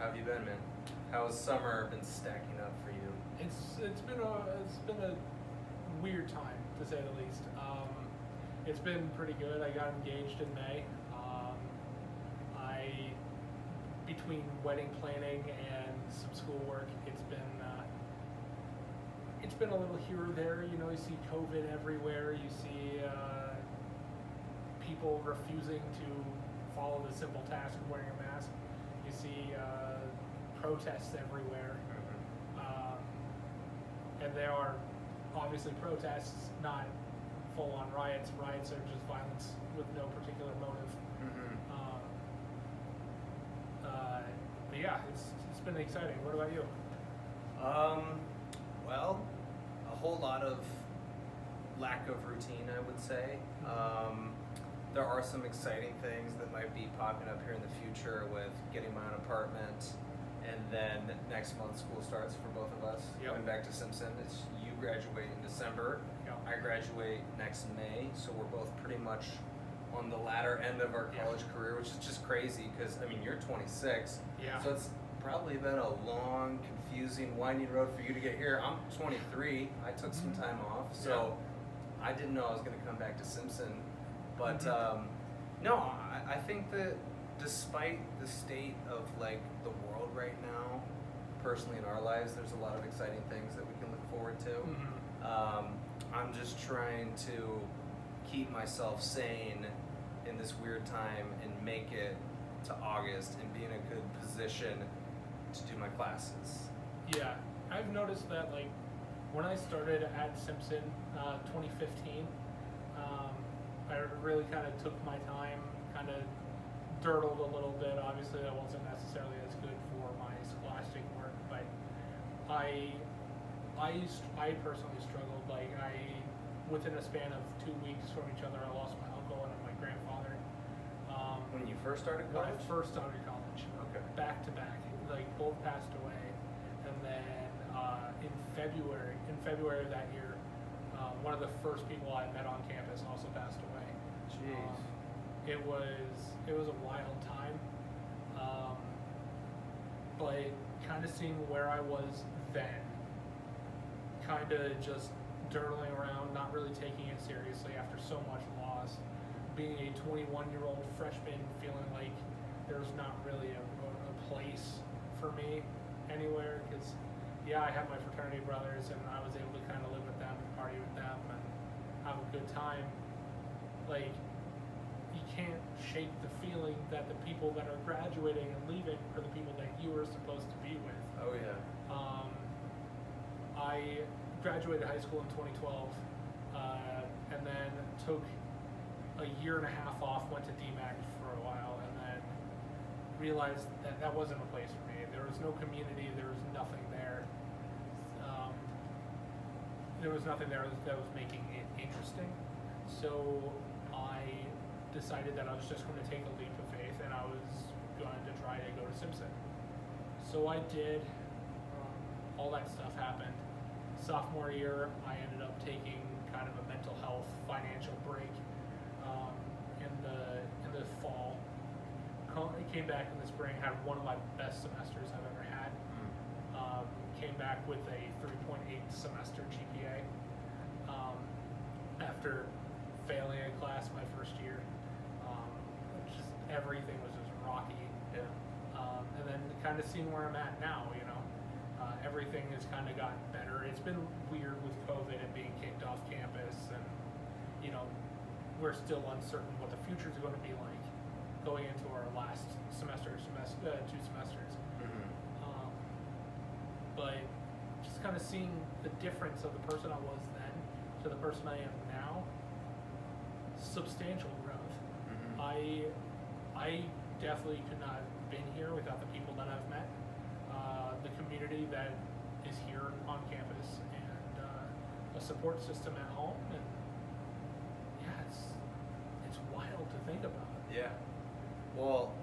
How have you been, man? How's summer been stacking up for you? It's been a weird time, to say the least. It's been pretty good. I got engaged in May. I between wedding planning and some schoolwork, it's been a little here or there. You know, you see COVID everywhere. You see people refusing to follow the simple task of wearing a mask. You see protests everywhere. And there are obviously protests, not full-on riots. Riots are just violence with no particular motive. But yeah, it's been exciting. What about you? Well, a whole lot of lack of routine, I would say. There are some exciting things that might be popping up here in the future with getting my own apartment, and then next month school starts for both of us. Yep. Going back to Simpson. It's you graduate in December. Yep. I graduate next May, so we're both pretty much on the latter end of our college career, which is just crazy because, I mean, you're 26. Yeah. So it's probably been a long, confusing, winding road for you to get here. I'm 23. I took some time off, so I didn't know I was going to come back to Simpson. But no, I think that despite the state of like the world right now, personally in our lives, there's a lot of exciting things that we can look forward to. I'm just trying to keep myself sane in this weird time and make it to August and be in a good position to do my classes. Yeah, I've noticed that like when I started at Simpson 2015, I really kind of took my time, kind of dirtled a little bit. Obviously, that wasn't necessarily as good for my scholastic work, but I personally struggled. Like within a span of 2 weeks from each other, I lost my uncle and my grandfather. When you first started When college? I first started college, Okay. back to back, like both passed away, and then in February of that year, one of the first people I met on campus also passed away. Jeez. It was a wild time, but kind of seeing where I was then, kind of just dirtling around, not really taking it seriously after so much loss. Being a 21-year-old freshman, feeling like there's not really a place for me anywhere, because I had my fraternity brothers and I was able to kind of live with them and party with them and have a good time. Like, you can't shake the feeling that the people that are graduating and leaving are the people that you were supposed to be with. Oh yeah. I graduated high school in 2012, and then took a year and a half off, went to DMAC for a while, and then realized that that wasn't a place for me. There was no community, there was nothing there. There was nothing there that was making it interesting. So I decided that I was just going to take a leap of faith, and I was going to try to go to Simpson. So I did. All that stuff happened. Sophomore year, I ended up taking kind of a mental health financial break in the fall. I came back in the spring, had one of my best semesters I've ever had. Came back with a 3.8 semester GPA after failing a class my first year. Just everything was just rocky. Yeah. And then kind of seeing where I'm at now, you know. Everything has kind of gotten better. It's been weird with COVID and being kicked off campus, and you know, we're still uncertain what the future is going to be like going into our last two semesters. But just kind of seeing the difference of the person I was then to the person I am now, substantial growth. I definitely could not have been here without the people that I've met. The community that is here on campus, and a support system at home, and it's wild to think about. Yeah. Well,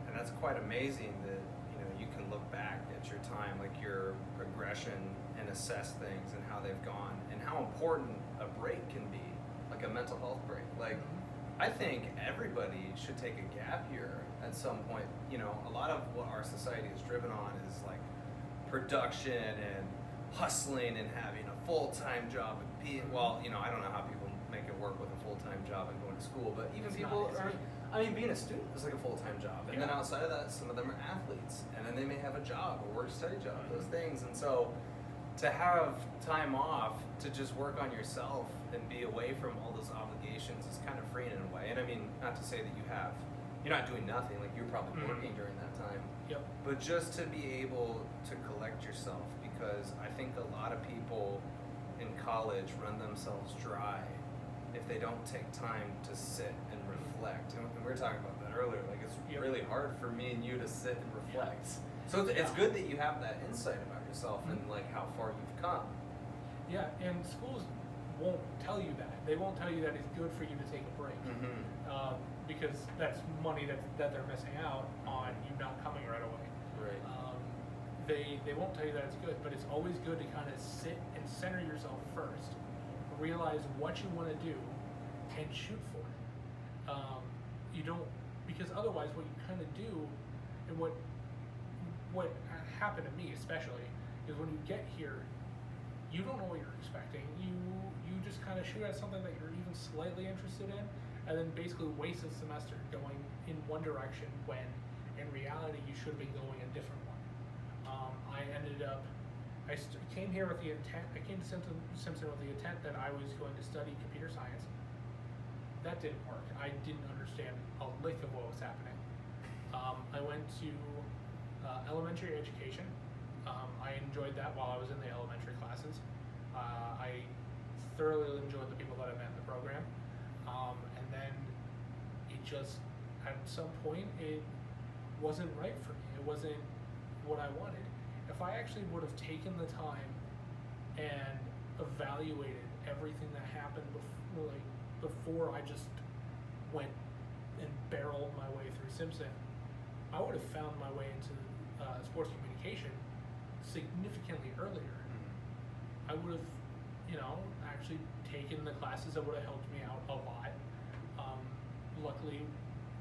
and that's quite amazing that you can look back at your time, like your progression, and assess things and how they've gone, and how important a break can be, like a mental health break. Like I think everybody should take a gap year at some point. You know, a lot of what our society is driven on is like production and hustling and having a full-time job and being, well, you know, I don't know how people make it work with a full-time job and going to school, but even It's people not easy. are, I mean, being a student is like a full-time job. And then Yeah. outside of that, some of them are athletes, and then they may have a job, a work-study job, those things. And so to have time off to just work on yourself and be away from all those obligations is kind of freeing in a way. And I mean, not to say that you're not doing nothing, like you're probably Mhm. working during that time, Yep. but just to be able to collect yourself, because I think a lot of people in college run themselves dry if they don't take time to sit and reflect. And we were talking about that earlier, like it's Yep. really hard for me and you to sit and reflect. So it's Yeah. good that you have that insight about yourself and like how far you've come. Yeah, and schools won't tell you that. They won't tell you that it's good for you to take a break. Because that's money that they're missing out on you not coming right away. Right. They won't tell you that it's good, but it's always good to kind of sit and center yourself first, realize what you want to do, and shoot for it. You don't, because otherwise, what you kind of do, and what happened to me especially, is when you get here, you don't know what you're expecting. You just kind of shoot at something that you're even slightly interested in, and then basically waste a semester going in one direction when, in reality, you should have been going a different one. I ended up, came here with the intent. I came to Simpson with the intent that I was going to study computer science. That didn't work. I didn't understand a lick of what was happening. I went to elementary education. I enjoyed that while I was in the elementary classes. I thoroughly enjoyed the people that I met in the program. And then it just, at some point, it wasn't right for me. It wasn't what I wanted. If I actually would have taken the time and evaluated everything that happened before I just went and barreled my way through Simpson, I would have found my way into sports communication significantly earlier. I would have, actually taken the classes that would have helped me out a lot. Luckily,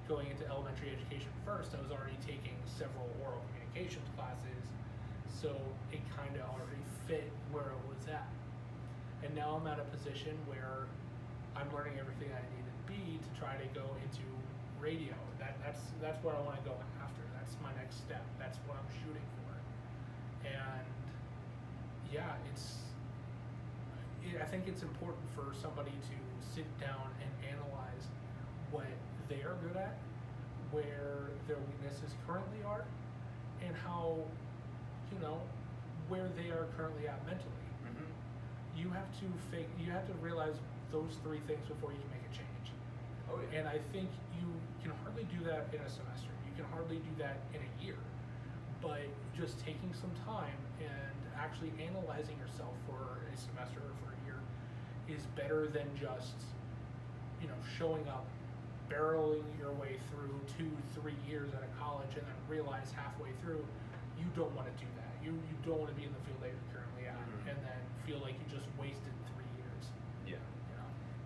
going into elementary education first, I was already taking several oral communications classes, so it kind of already fit where it was at. And now I'm at a position where I'm learning everything I need to be to try to go into radio. That's where I want to go after. That's my next step. That's what I'm shooting for. And yeah, I think it's important for somebody to sit down and analyze what they are good at, where their weaknesses currently are, and how, where they are currently at mentally. You have to realize those three things before you can make a change. Oh yeah. And I think you can hardly do that in a semester. You can hardly do that in a year. But just taking some time and actually analyzing yourself for a semester or for a year is better than just, showing up, barreling your way through 2-3 years at a college and then realize halfway through you don't want to do that. You don't want to be in the field that you're currently at and then feel like you just wasted 3 years. Yeah.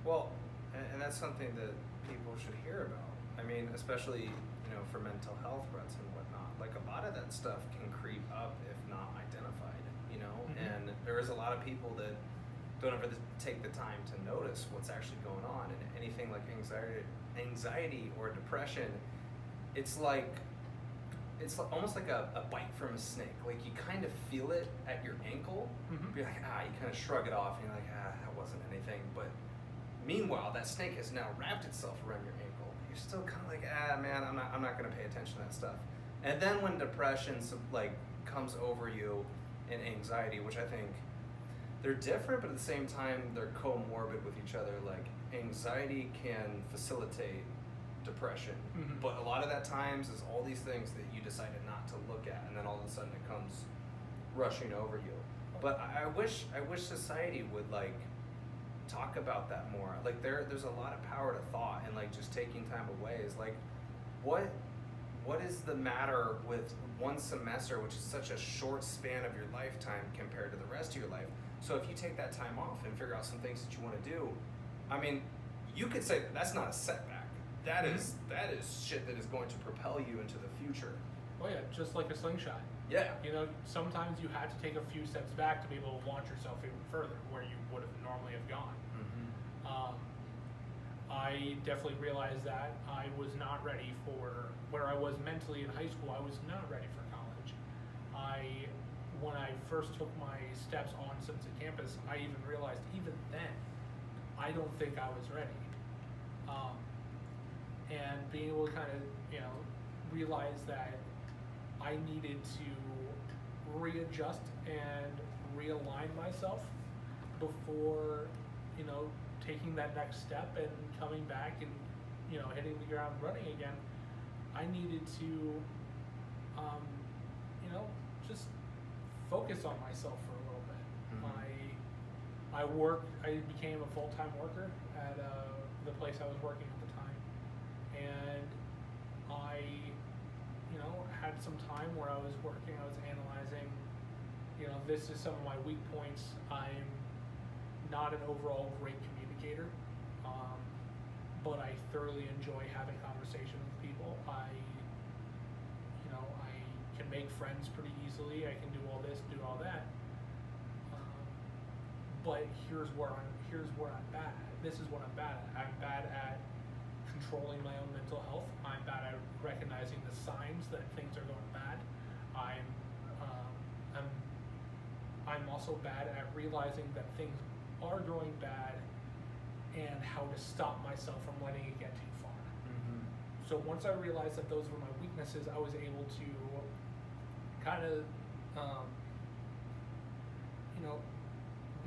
Well, and that's something that people should hear about. I mean, especially, for mental health threats and whatnot. Like, a lot of that stuff can creep up if not identified, And there is a lot of people that don't ever take the time to notice what's actually going on. And anything like anxiety or depression, it's almost like a bite from a snake. Like, you kind of feel it at your ankle. You're like, you kind of shrug it off and you're like, that wasn't anything. But meanwhile, that snake has now wrapped itself around your ankle. You're still kind of like, man, I'm not going to pay attention to that stuff. And then when depression comes over you and anxiety, which I think they're different, but at the same time they're comorbid with each other. Like, anxiety can facilitate depression, but a lot of that times is all these things that you decided not to look at, and then all of a sudden it comes rushing over you. But I wish society would talk about that more. Like, there's a lot of power to thought, and just taking time away is what is the matter with one semester, which is such a short span of your lifetime compared to the rest of your life? So if you take that time off and figure out some things that you want to do, I mean, you could say that's not a setback. that is shit that is going to propel you into the future. Oh yeah, just like a slingshot. Yeah. You know, sometimes you had to take a few steps back to be able to launch yourself even further where you would have normally have gone. I definitely realized that I was not ready for where I was mentally in high school. I was not ready for college. When I first took my steps on Simpson campus, I even realized even then, I don't think I was ready. And being able to kind of, realize that I needed to readjust and realign myself before, taking that next step and coming back and, hitting the ground running again. I needed to, just focus on myself for a little bit. I became a full-time worker at the place I was working at the time. And I, had some time where I was working, I was analyzing, this is some of my weak points. I'm not an overall great communicator, but I thoroughly enjoy having conversation with people. I can make friends pretty easily. I can do all this, do all that. But here's where I'm bad at. This is what I'm bad at. I'm bad at controlling my own mental health. I'm bad at recognizing the signs that things are going bad. I'm also bad at realizing that things are going bad and how to stop myself from letting it get too far. So once I realized that those were my weaknesses, I was able to kind of,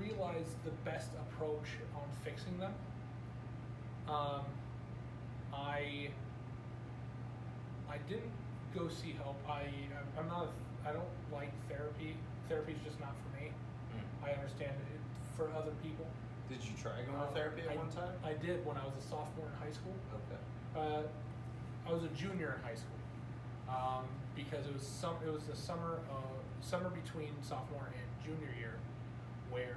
realize the best approach on fixing them. I didn't go see help. I don't like therapy. Therapy's just not for me. I understand it for other people. Did you try going to therapy at one time? I did when I was a sophomore in high school. Okay. I was a junior in high school because it was the summer between sophomore and junior year where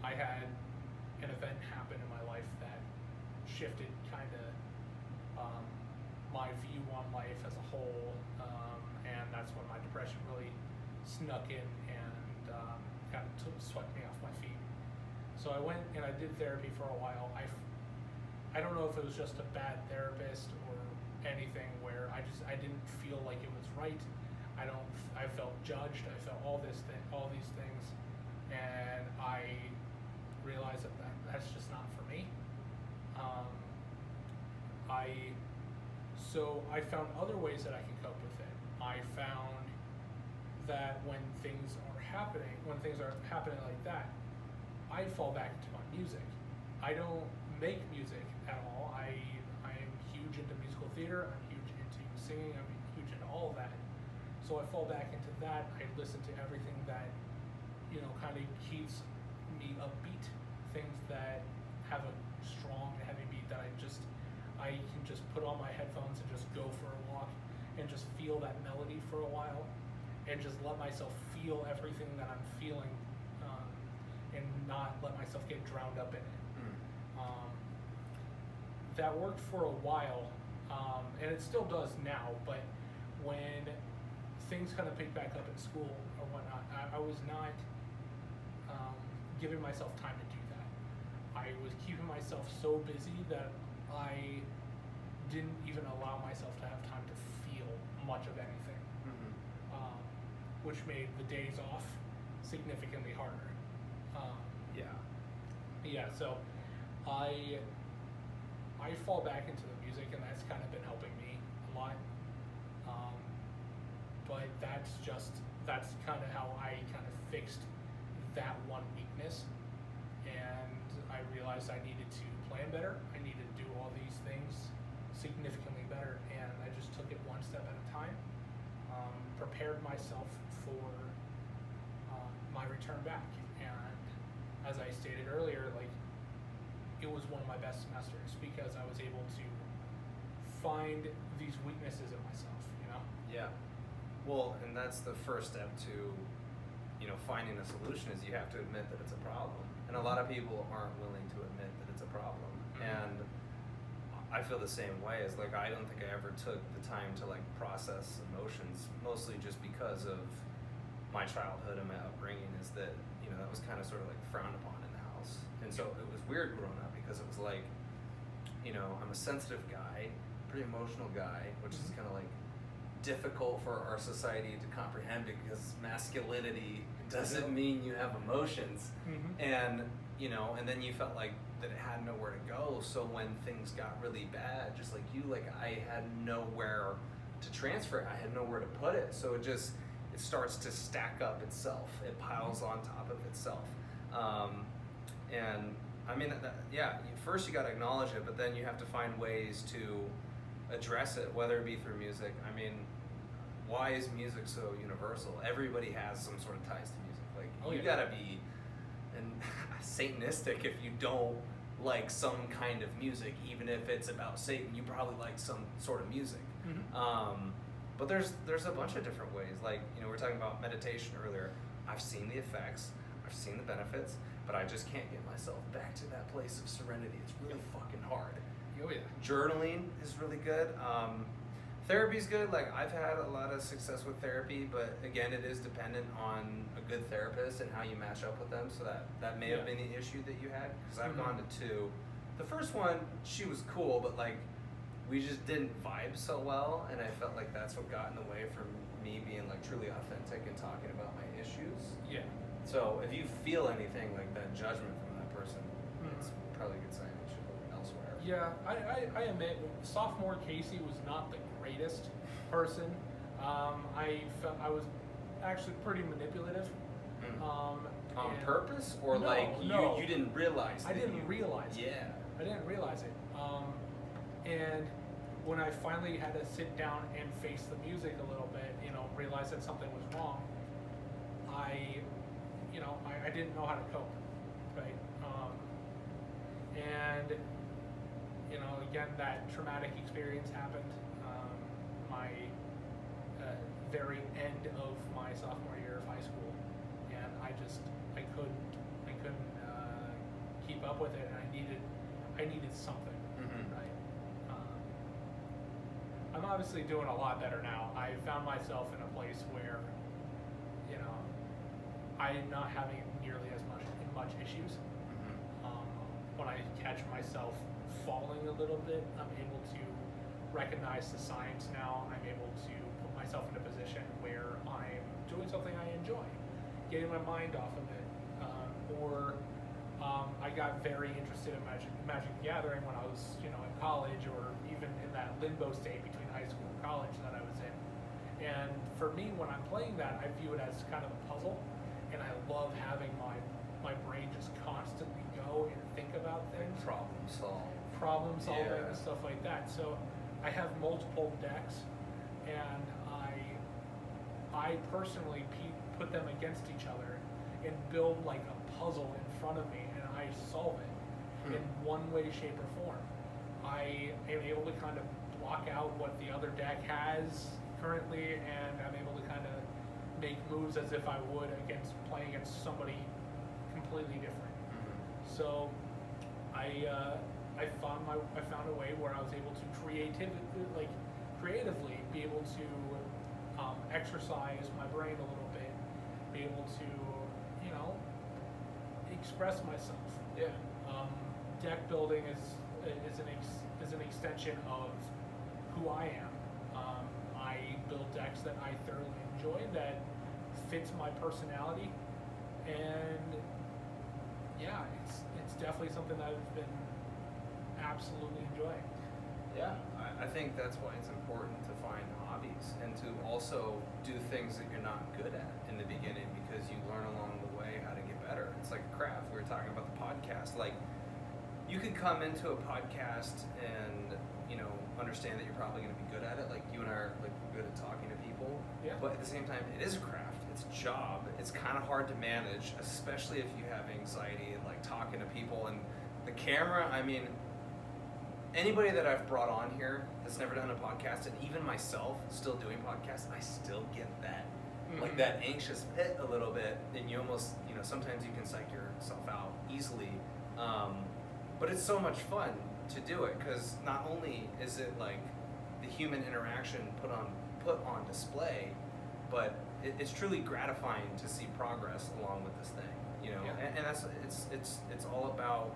I had an event happen in my life that shifted kind of my view on life as a whole, and that's when my depression really snuck in and kind of swept me off my feet. So I went and I did therapy for a while. I don't know if it was just a bad therapist or anything where I didn't feel like it was right. I felt judged. I felt all these things, and I realized that's just not for me. So I found other ways that I can cope with it. I found that when things are happening like that, I fall back into my music. I don't make music at all. I am huge into musical theater. I'm huge into singing. I'm huge into all of that. So I fall back into that. I listen to everything that, kind of keeps me upbeat. Things that have a strong, heavy beat that I can just put on my headphones and just go for a walk and just feel that melody for a while and just let myself feel everything that I'm feeling and not let myself get drowned up in it. That worked for a while, and it still does now, but when things kind of picked back up at school or whatnot, I was not giving myself time to do that. I was keeping myself so busy that I didn't even allow myself to have time to feel much of anything, which made the days off significantly harder. So I fall back into the music, and that's kind of been helping me a lot. But that's kind of how I kind of fixed that one weakness, and I realized I needed to plan better. I needed to do all these things significantly better, and I just took it one step at a time. Prepared myself for my return back, and as I stated earlier, it was one of my best semesters because I was able to find these weaknesses in myself. Yeah. Well, and that's the first step to, finding a solution is you have to admit that it's a problem. And a lot of people aren't willing to admit that it's a problem. And I feel the same way. It's like I don't think I ever took the time to like process emotions, mostly just because of my childhood and my upbringing. Is that that was kind of sort of like frowned upon in the house, and so it was weird growing up because it was like, I'm a sensitive guy, pretty emotional guy, which is kind of like difficult for our society to comprehend because masculinity doesn't mean you have emotions, and and then you felt like that it had nowhere to go. So when things got really bad, just like you, like I had nowhere to transfer it. I had nowhere to put it. So it starts to stack up itself. It piles on top of itself. And I mean, first you got to acknowledge it, but then you have to find ways to address it, whether it be through music. I mean, why is music so universal? Everybody has some sort of ties to music. Like, you gotta be Satanistic if you don't like some kind of music, even if it's about Satan. You probably like some sort of music. But there's a bunch of different ways. Like, we were talking about meditation earlier. I've seen the effects, I've seen the benefits, but I just can't get myself back to that place of serenity. It's really fucking hard. Oh yeah. Journaling is really good. Therapy's good. Like, I've had a lot of success with therapy, but again, it is dependent on a good therapist and how you match up with them. So that may have been the issue that you had, because I've gone to two. The first one, she was cool, but like, we just didn't vibe so well, and I felt like that's what got in the way from me being like truly authentic and talking about my issues. Yeah. So if you feel anything like that judgment from that person, it's probably a good sign that you should look elsewhere. Yeah, I admit, sophomore Casey was not the greatest person. I felt I was actually pretty manipulative. On purpose, or no, like no. you didn't realize? I didn't realize it. Yeah. I didn't realize it. And when I finally had to sit down and face the music a little bit, realize that something was wrong, I didn't know how to cope, right? And again, that traumatic experience happened. My very end of my sophomore year of high school, and I couldn't keep up with it, and I needed something, right? I'm obviously doing a lot better now. I found myself in a place where, I'm not having nearly as much issues. When I catch myself falling a little bit, I'm able to recognize the signs now. I'm able to put myself in a position where I'm doing something I enjoy, getting my mind off of it. I got very interested in Magic the Gathering when I was, in college, or even in that limbo state between high school and college that I was in. And for me, when I'm playing that, I view it as kind of a puzzle, and I love having my brain just constantly go and think about things. Problem solving and stuff like that. So I have multiple decks, and I personally put them against each other and build like a puzzle in front of me, and I solve it in one way, shape, or form. I am able to kind of block out what the other deck has currently, and I'm able to kind of make moves as if I would playing against somebody completely different. So I found a way where I was able to creatively be able to exercise my brain a little bit, be able to express myself. Yeah. Deck building is an extension of who I am. I build decks that I thoroughly enjoy, that fits my personality, and it's definitely something that I've been absolutely enjoying. Yeah, I think that's why it's important to find hobbies and to also do things that you're not good at in the beginning, because you learn along the way how to get better. It's like a craft. We were talking about the podcast. Like, you could come into a podcast and understand that you're probably going to be good at it. Like, you and I are like good at talking to people. Yeah. But at the same time, it is a craft. It's a job. It's kind of hard to manage, especially if you have anxiety and like talking to people. And the camera, I mean, anybody that I've brought on here that's never done a podcast, and even myself still doing podcasts, I still get that like that anxious pit a little bit, and you almost sometimes you can psych yourself out easily. But it's so much fun to do it because not only is it like the human interaction put on display, but it's truly gratifying to see progress along with this thing, you know. Yeah. And that's it's all about.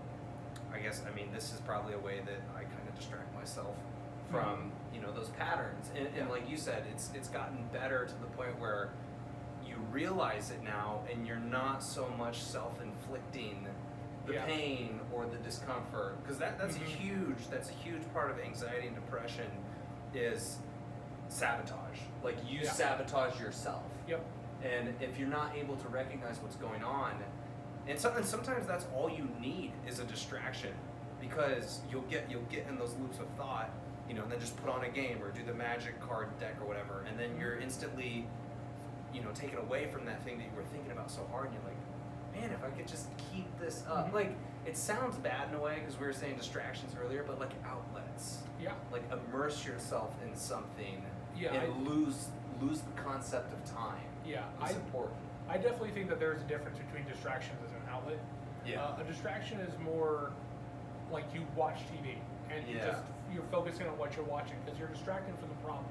I guess this is probably a way that I kind of distract myself from those patterns. And like you said, it's gotten better to the point where you realize it now, and you're not so much self-inflicting the pain or the discomfort, because that's a huge part of anxiety and depression is sabotage. Like you sabotage yourself. Yep. And if you're not able to recognize what's going on, and sometimes that's all you need is a distraction, because you'll get in those loops of thought, and then just put on a game or do the magic card deck or whatever, and then you're instantly taken away from that thing that you were thinking about so hard, and you're like, man, if I could just keep this up. Like, it sounds bad in a way because we were saying distractions earlier, but like outlets. Yeah. Like immerse yourself in something Yeah, and lose the concept of time. Yeah, It's important. I definitely think that there's a difference between distractions as an outlet. Yeah. A distraction is more like you watch TV and you're focusing on what you're watching because you're distracted from the problem.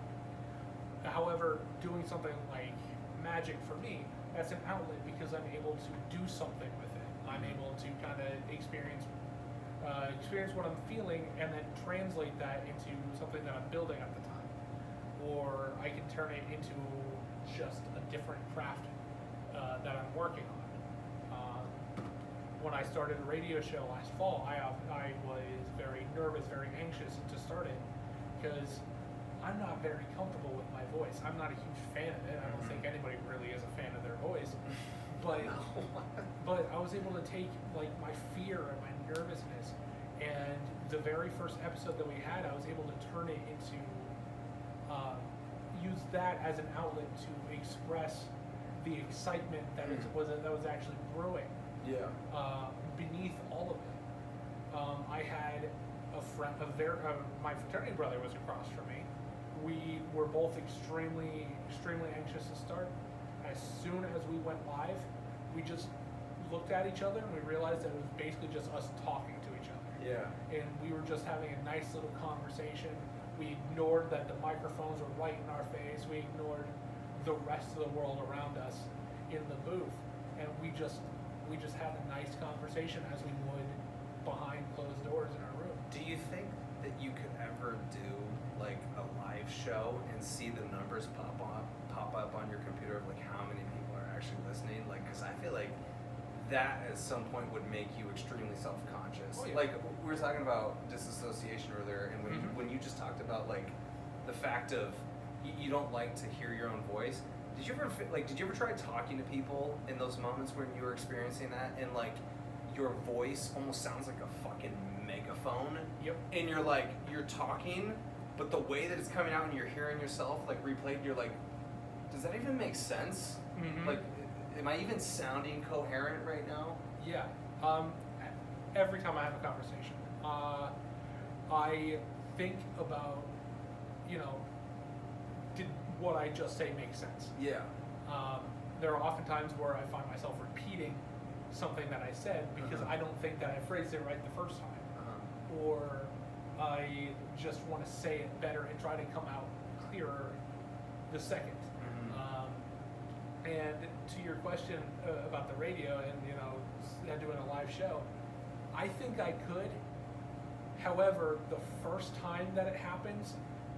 However, doing something like magic for me, that's an outlet because I'm able to do something with it. I'm able to kind of experience what I'm feeling and then translate that into something that I'm building at the time. Or I can turn it into just a different craft that I'm working on. When I started a radio show last fall, I was very nervous, very anxious to start it because I'm not very comfortable with my voice. I'm not a huge fan of it. I don't think anybody really is a fan of their voice. But but I was able to take like my fear and my nervousness, and the very first episode that we had, I was able to turn it into use that as an outlet to express the excitement that was actually brewing. Yeah. Beneath all of it, I had a friend, my fraternity brother was across from me. We were both extremely anxious to start. As soon as we went live, we just looked at each other and we realized that it was basically just us talking to each other. Yeah. And we were just having a nice little conversation. We ignored that the microphones were right in our face. We ignored the rest of the world around us in the booth, and we just had a nice conversation as we would behind closed doors in our room. Do you think that you could ever do like a live show and see the numbers pop up on your computer of like how many people are actually listening? Like, because I feel like that at some point would make you extremely self-conscious. Oh, yeah. Like we were talking about disassociation earlier, and when you just talked about like the fact of you don't like to hear your own voice. Did you ever try talking to people in those moments when you were experiencing that, and like your voice almost sounds like a fucking megaphone? Yep. And you're talking, but the way that it's coming out and you're hearing yourself like replayed, you're like, does that even make sense? Like, am I even sounding coherent right now? Yeah. Every time I have a conversation, I think about, did what I just say make sense? Yeah. There are often times where I find myself repeating something that I said because I don't think that I phrased it right the first time. Or I just want to say it better and try to come out clearer the second. And to your question about the radio and doing a live show, I think I could. However, the first time that it happens,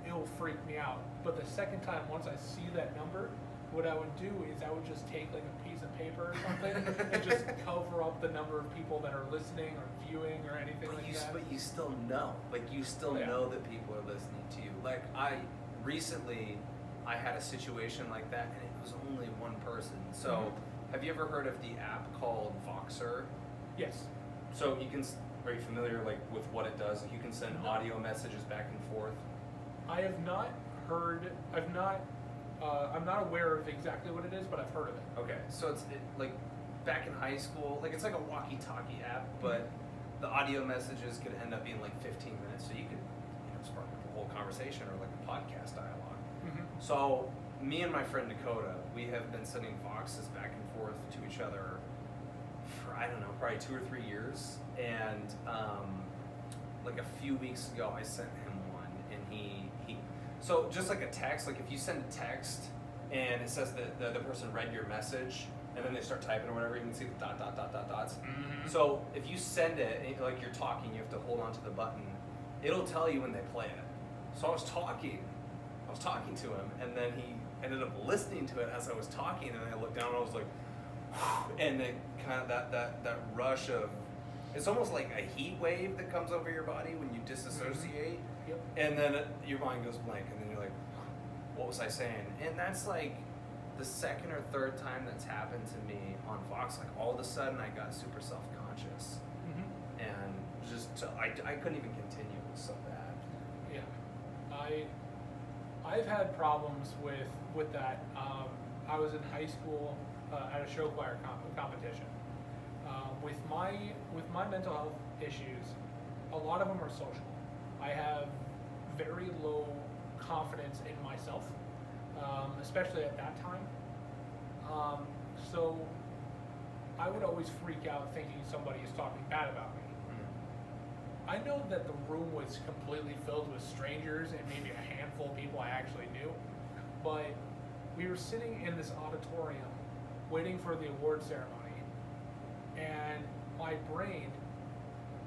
it'll freak me out. But the second time, once I see that number, what I would do is I would just take like a piece of paper or something and just cover up the number of people that are listening or viewing or anything like that. But you still know. Like, you still know that people are listening to you. Like, recently I had a situation like that, and it was only one person. So, have you ever heard of the app called Voxer? Yes. So are you familiar like with what it does? Like, you can send audio messages back and forth. I have not heard. I'm not aware of exactly what it is, but I've heard of it. Okay, so it's like back in high school, like it's like a walkie-talkie app, but the audio messages could end up being like 15 minutes, so you could spark up a whole conversation or like a podcast dialogue. So me and my friend Dakota, we have been sending Voxes back and forth to each other for, I don't know, probably 2 or 3 years. And like a few weeks ago, I sent him one, and he so just like a text, like if you send a text and it says that the other person read your message, and then they start typing or whatever, you can see the dots. Mm-hmm. So if you send it, like you're talking, you have to hold on to the button. It'll tell you when they play it. So I was talking to him, and then he ended up listening to it as I was talking, and I looked down and I was like, and it kind of that rush of, it's almost like a heat wave that comes over your body when you disassociate. Yep. And then your mind goes blank, and then you're like, what was I saying? And that's like the second or third time that's happened to me on Fox. Like all of a sudden I got super self-conscious, Mm-hmm. and just I couldn't even continue. It was so bad. Yeah, I've had problems with that. I was in high school at a show choir competition. With my mental health issues, a lot of them are social. I have very low confidence in myself, especially at that time. So I would always freak out thinking somebody is talking bad about me. I know that the room was completely filled with strangers and maybe a handful of people I actually knew, but we were sitting in this auditorium waiting for the award ceremony, and my brain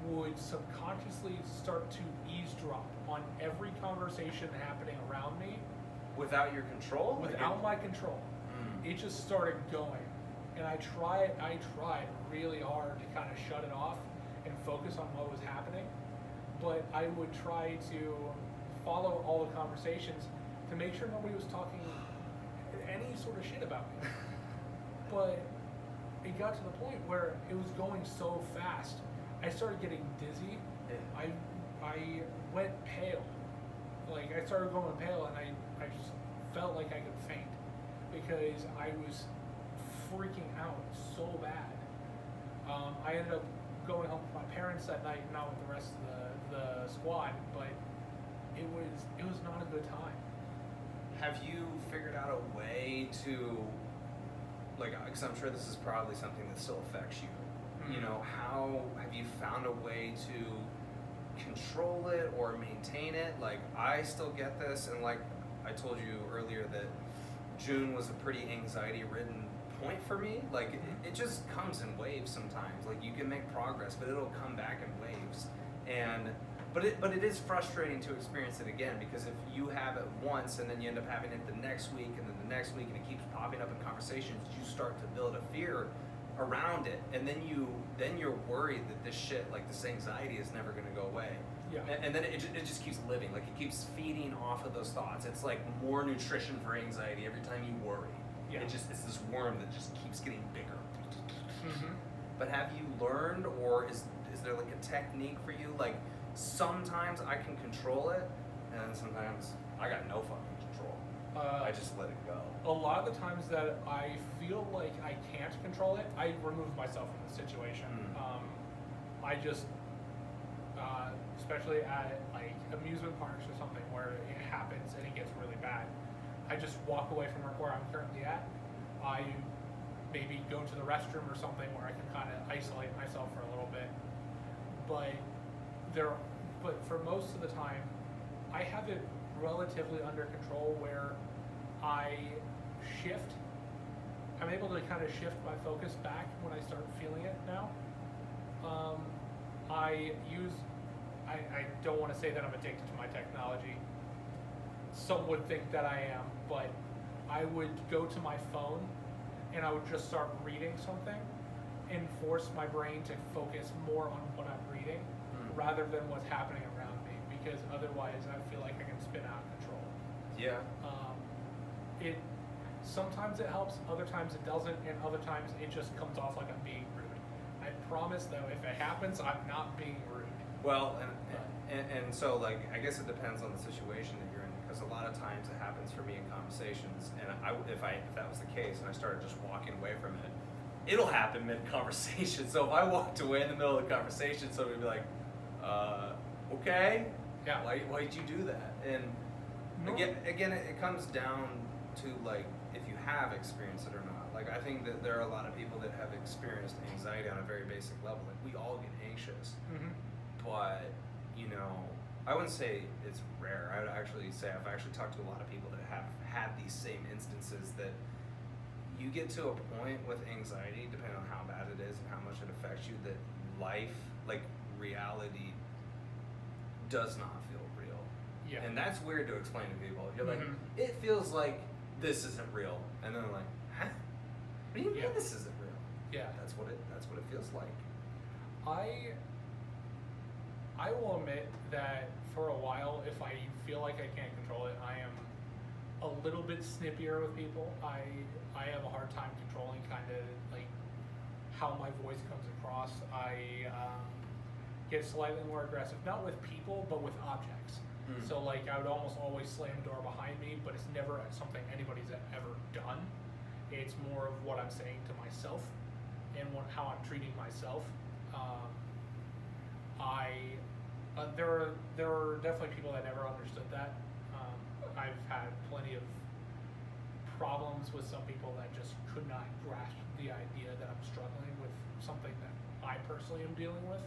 would subconsciously start to eavesdrop on every conversation happening around me Without your control? without my control. It just started going, and I tried really hard to kind of shut it off and focus on what was happening, but I would try to follow all the conversations to make sure nobody was talking any sort of shit about me. But it got to the point where it was going so fast, I started getting dizzy. Yeah. I went pale. Like I started going pale, and I just felt like I could faint because I was freaking out so bad. I ended up going home with my parents that night, not with the rest of the squad, but it was not a good time. Have you figured out a way to, like, because I'm sure this is probably something that still affects you. Mm-hmm. You know, how have you found a way to control it or maintain it? Like, I still get this, and like I told you earlier that June was a pretty anxiety-ridden point for me. Like, it just comes in waves sometimes. Like, you can make progress, but it'll come back in waves. But it is frustrating to experience it again, because if you have it once and then you end up having it the next week and then the next week, and it keeps popping up in conversations, you start to build a fear around it, and then you're worried that this shit, like this anxiety, is never going to go away. Yeah. And then it just keeps living. Like, it keeps feeding off of those thoughts. It's like more nutrition for anxiety every time you worry. Yeah. It's this worm that just keeps getting bigger. Mm-hmm. But have you learned, or is there like a technique for you? Like, sometimes I can control it, and sometimes I got no fucking control. I just let it go. A lot of the times that I feel like I can't control it, I remove myself from the situation. I just, especially at like amusement parks or something where it happens and it gets really bad, I just walk away from where I'm currently at. I maybe go to the restroom or something where I can kind of isolate myself for a little bit. But for most of the time, I have it relatively under control, where I shift. I'm able to kind of shift my focus back when I start feeling it now. I don't want to say that I'm addicted to my technology. Some would think that I am, but I would go to my phone and I would just start reading something and force my brain to focus more on what I'm reading rather than what's happening around me, because otherwise I feel like I can spin out of control. Yeah. Sometimes it helps, other times it doesn't, and other times it just comes off like I'm being rude. I promise though, if it happens, I'm not being rude. Well, and so, like, I guess it depends on the situation that you're in, because a lot of times it happens for me in conversations, and if that was the case and I started just walking away from it, it'll happen mid-conversation. So if I walked away in the middle of the conversation, somebody would be like, okay, Yeah. why'd you do that? And No. again, it comes down to, like, if you have experienced it or not. Like, I think that there are a lot of people that have experienced anxiety on a very basic level. Like, we all get anxious, but, you know, I wouldn't say it's rare. I would actually say I've actually talked to a lot of people that have had these same instances that you get to a point with anxiety, depending on how bad it is and how much it affects you, that life, like reality, does not feel real. Yeah. And that's weird to explain to people. You're like, it feels like this isn't real. And then they're like, huh? What do you mean this isn't real? Yeah. That's what it feels like. I will admit that for a while, if I feel like I can't control it, I am a little bit snippier with people. I have a hard time controlling kind of like how my voice comes across. I get slightly more aggressive, not with people, but with objects. So like I would almost always slam a door behind me, but it's never something anybody's ever done. It's more of what I'm saying to myself and how I'm treating myself. There are definitely people that never understood that. I've had plenty of problems with some people that just could not grasp the idea that I'm struggling with something that I personally am dealing with,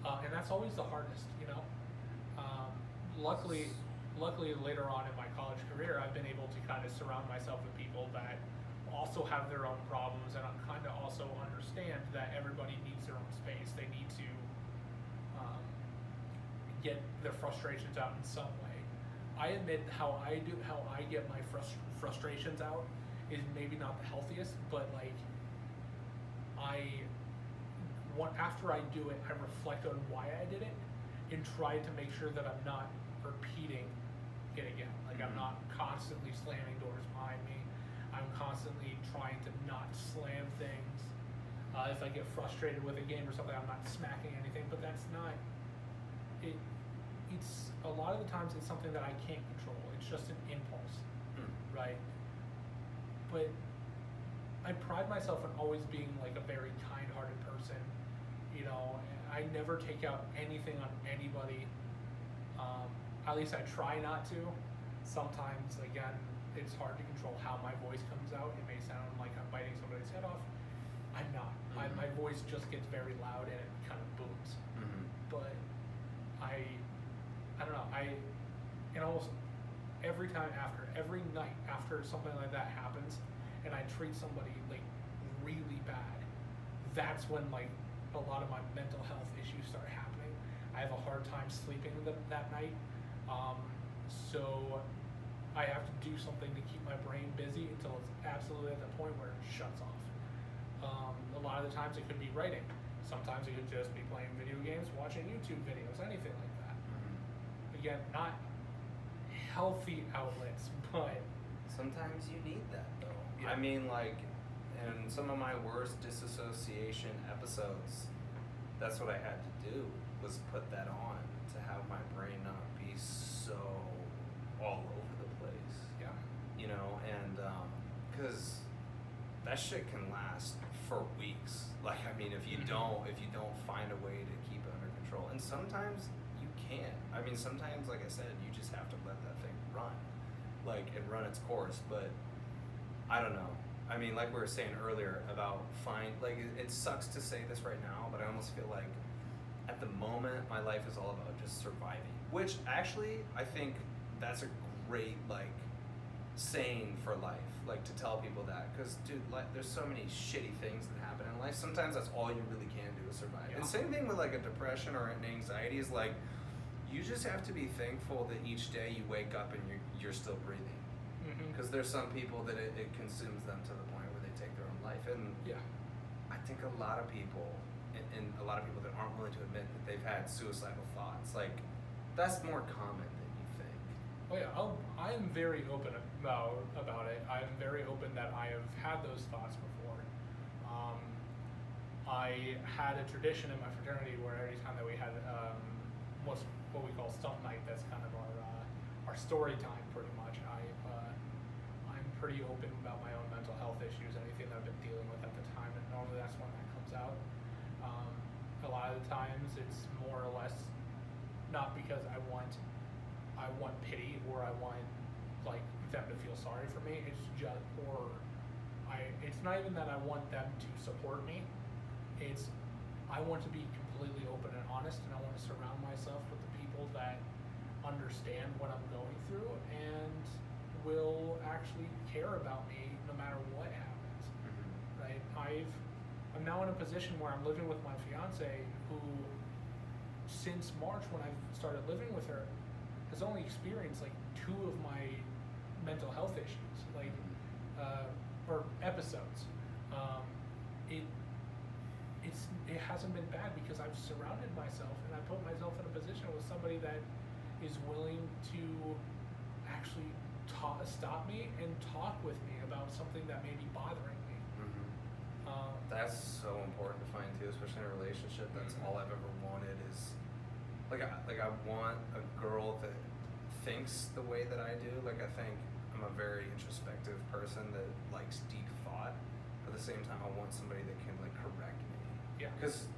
and that's always the hardest, you know. Luckily, later on in my college career, I've been able to kind of surround myself with people that also have their own problems and kind of also understand that everybody needs their own space. They need to get their frustrations out in some way. I admit how I get my frustrations out is maybe not the healthiest, but like after I do it, I reflect on why I did it and try to make sure that I'm not repeating it again. Like I'm not constantly slamming doors behind me. I'm constantly trying to not slam things. If I get frustrated with a game or something, I'm not smacking anything, but that's not it. It's a lot of the times it's something that I can't control. It's just an impulse, right? But I pride myself on always being like a very kind-hearted person. You know, I never take out anything on anybody. At least I try not to. Sometimes, again, it's hard to control how my voice comes out. It may sound like I'm biting somebody's head off. I'm not. My voice just gets very loud and it kind of booms. But I don't know. And almost every night after something like that happens, and I treat somebody like really bad, that's when like a lot of my mental health issues start happening. I have a hard time sleeping that night, so I have to do something to keep my brain busy until it's absolutely at the point where it shuts off. A lot of the times it could be writing. Sometimes it could just be playing video games, watching YouTube videos, anything like that. Again, not healthy outlets, but sometimes you need that though. Yeah. I mean, like, in some of my worst disassociation episodes, that's what I had to do, was put that on to have my brain not be so all over the place. Yeah. You know, and because that shit can last for weeks. Like, I mean, if you don't find a way to keep it under control, and sometimes you can't. I mean, sometimes, like I said, you just have to let that thing run, like, and run its course. But I don't know. I mean, like we were saying earlier about it sucks to say this right now, but I almost feel like at the moment my life is all about just surviving. Which actually, I think that's a great saying for life, like to tell people that, because dude, there's so many shitty things that happen in life. Sometimes that's all you really can do is survive. Yeah. And same thing with like a depression or an anxiety is like, you just have to be thankful that each day you wake up and you're still breathing. Because there's some people that it consumes them to the point where they take their own life. And yeah, I think a lot of people, and a lot of people that aren't willing to admit that they've had suicidal thoughts, like, that's more common than you think. Oh yeah, I am very open about it. I'm very open that I have had those thoughts before. I had a tradition in my fraternity where every time that we had what we call stump night, that's kind of our story time, pretty much. I'm pretty open about my own mental health issues, anything that I've been dealing with at the time, and normally that's when that comes out. A lot of the times it's more or less not because I want pity or I want like them to feel sorry for me. It's just, or it's not even that I want them to support me. It's I want to be completely open and honest, and I want to surround myself with the people that understand what I'm going through and will actually care about me no matter what happens. Right? I'm now in a position where I'm living with my fiance, who since March, when I started living with her, has only experienced like 2 of my mental health issues, like or episodes. It hasn't been bad because I've surrounded myself and I put myself in a position with somebody that is willing to actually stop me and talk with me about something that may be bothering me. That's so important to find too, especially in a relationship. That's all I've ever wanted is I want a girl that thinks the way that I do. Like, I think I'm a very introspective person that likes deep thought. But at the same time, I want somebody that can like correct me. Yeah. Because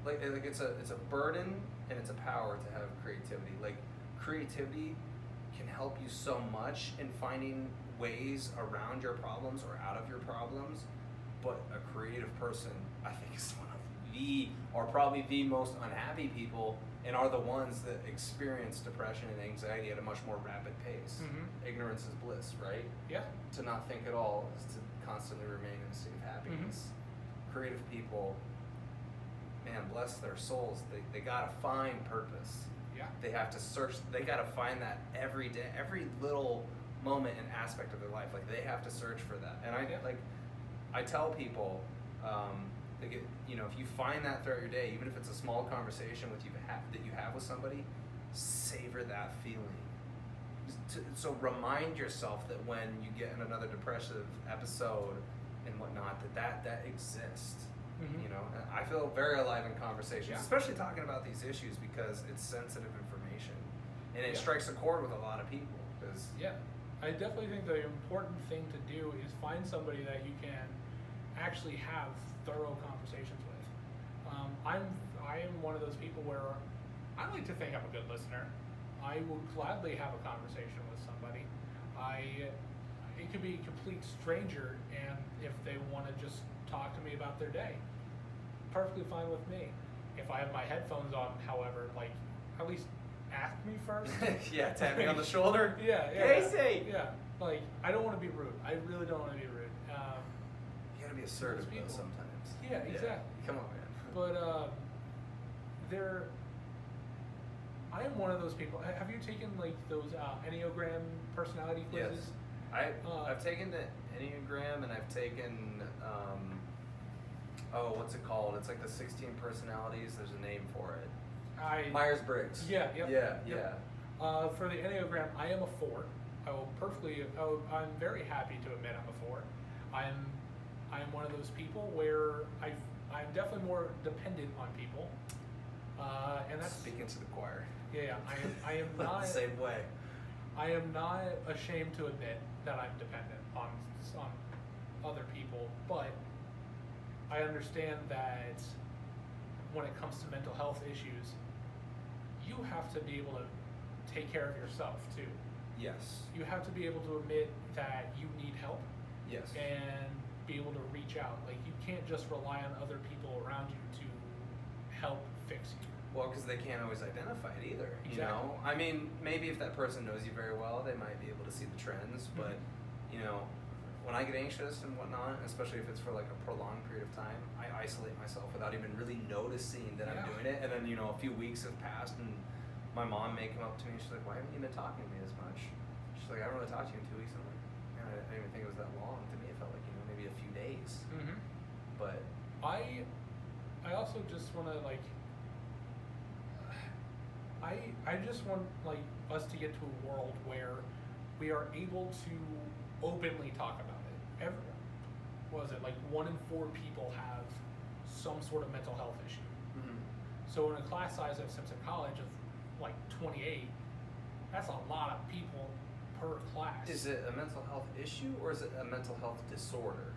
like it's a burden and it's a power to have creativity. Like, creativity can help you so much in finding ways around your problems or out of your problems. But a creative person, I think, is one of probably the most unhappy people, and are the ones that experience depression and anxiety at a much more rapid pace. Ignorance is bliss, right? Yeah. To not think at all is to constantly remain in a state of happiness. Creative people, man, bless their souls. They gotta find purpose. Yeah. They have to search. They gotta find that every day, every little moment and aspect of their life. Like, they have to search for that. And I tell people, if you find that throughout your day, even if it's a small conversation that you have with somebody, savor that feeling. So remind yourself that when you get in another depressive episode and whatnot, that exists. And I feel very alive in conversations, especially talking about these issues, because it's sensitive information, and it strikes a chord with a lot of people. I definitely think the important thing to do is find somebody that you can actually have thorough conversations with. I am one of those people where I like to think I'm a good listener. I will gladly have a conversation with somebody. It could be a complete stranger, and if they want to just talk to me about their day, perfectly fine with me. If I have my headphones on, however, like, at least ask me first. Tap me on the shoulder. Casey! Yeah, like, I don't want to be rude. I really don't want to be rude. You gotta be assertive though sometimes. Yeah, exactly. Come on, man. But I am one of those people. Have you taken like those Enneagram personality quizzes? Yes. I've taken the Enneagram, and I've taken what's it called? It's like the 16 personalities. There's a name for it. Myers-Briggs. Yeah. Yeah. For the Enneagram, I am a 4. I'm very happy to admit I'm a 4. I'm one of those people where I'm definitely more dependent on people, and that's speaking to the choir. Yeah, I am not the same way. I am not ashamed to admit that I'm dependent on other people, but I understand that when it comes to mental health issues, you have to be able to take care of yourself too. Yes. You have to be able to admit that you need help. Yes. And be able to reach out. Like, you can't just rely on other people around you to help fix you. Well, because they can't always identify it either. Exactly. You know, I mean, maybe if that person knows you very well, they might be able to see the trends. But when I get anxious and whatnot, especially if it's for like a prolonged period of time, I isolate myself without even really noticing that I'm doing it. And then a few weeks have passed, and my mom may come up to me and she's like, "Why haven't you been talking to me as much?" She's like, "I haven't really talked to you in 2 weeks." I'm like, "Man, I didn't even think it was that long." To me, it felt like maybe a few days. But I also just want to like. I just want like us to get to a world where we are able to openly talk about it. Like 1 in 4 people have some sort of mental health issue. So in a class size of Simpson College of like 28, that's a lot of people per class. Is it a mental health issue or is it a mental health disorder?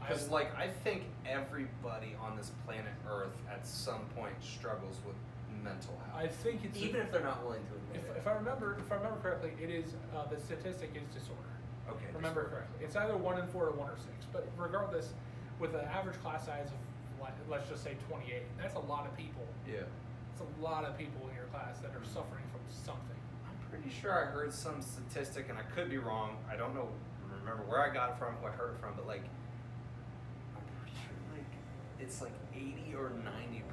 Because I think everybody on this planet Earth at some point struggles with mental health. I think it's even if they're not willing to admit it. If I remember correctly, it is the statistic is disorder. Okay. Remember correctly. It's either 1 in 4 or 1 or 6. But regardless, with an average class size of, let's just say 28, that's a lot of people. Yeah. It's a lot of people in your class that are suffering from something. I'm pretty sure I heard some statistic, and I could be wrong. I don't remember where I got it from, who I heard it from, but like, I'm pretty sure like it's like 80 or 90%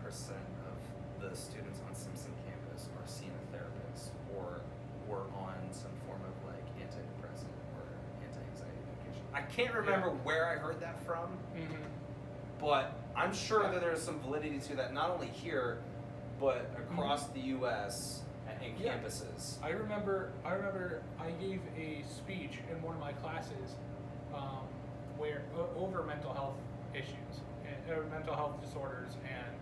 of the students on Simpson campus are seeing a therapist or were on some form of like antidepressant or anti-anxiety medication. I can't remember where I heard that from, but I'm sure that there's some validity to that, not only here, but across the U.S. and campuses. I remember I gave a speech in one of my classes where over mental health issues, mental health disorders, and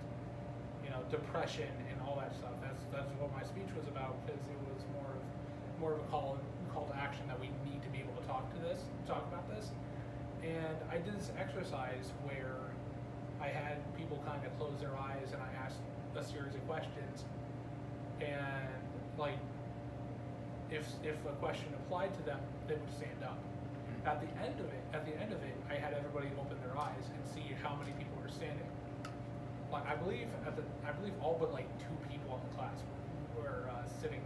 depression and all that stuff. That's what my speech was about, because it was more of a call to action that we need to be able to talk about this. And I did this exercise where I had people kind of close their eyes, and I asked a series of questions, and like if a question applied to them, they would stand up. At the end of it, I had everybody open their eyes and see how many people were standing. Like I believe all but like 2 people in the class were sitting.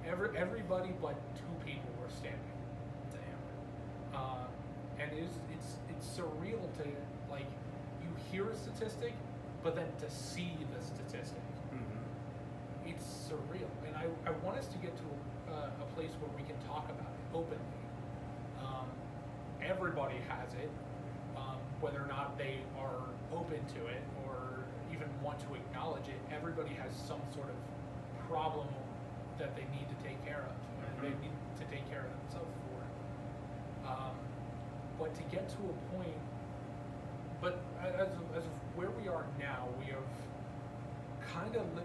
Everybody but 2 people were standing. Damn. And it's surreal to like you hear a statistic, but then to see the statistic. It's surreal, and I want us to get to a place where we can talk about it openly. Everybody has it, whether or not they are open to it or even want to acknowledge it. Everybody has some sort of problem that they need to take care of, and they need to take care of themselves for. But to get to a point, as of where we are now, we have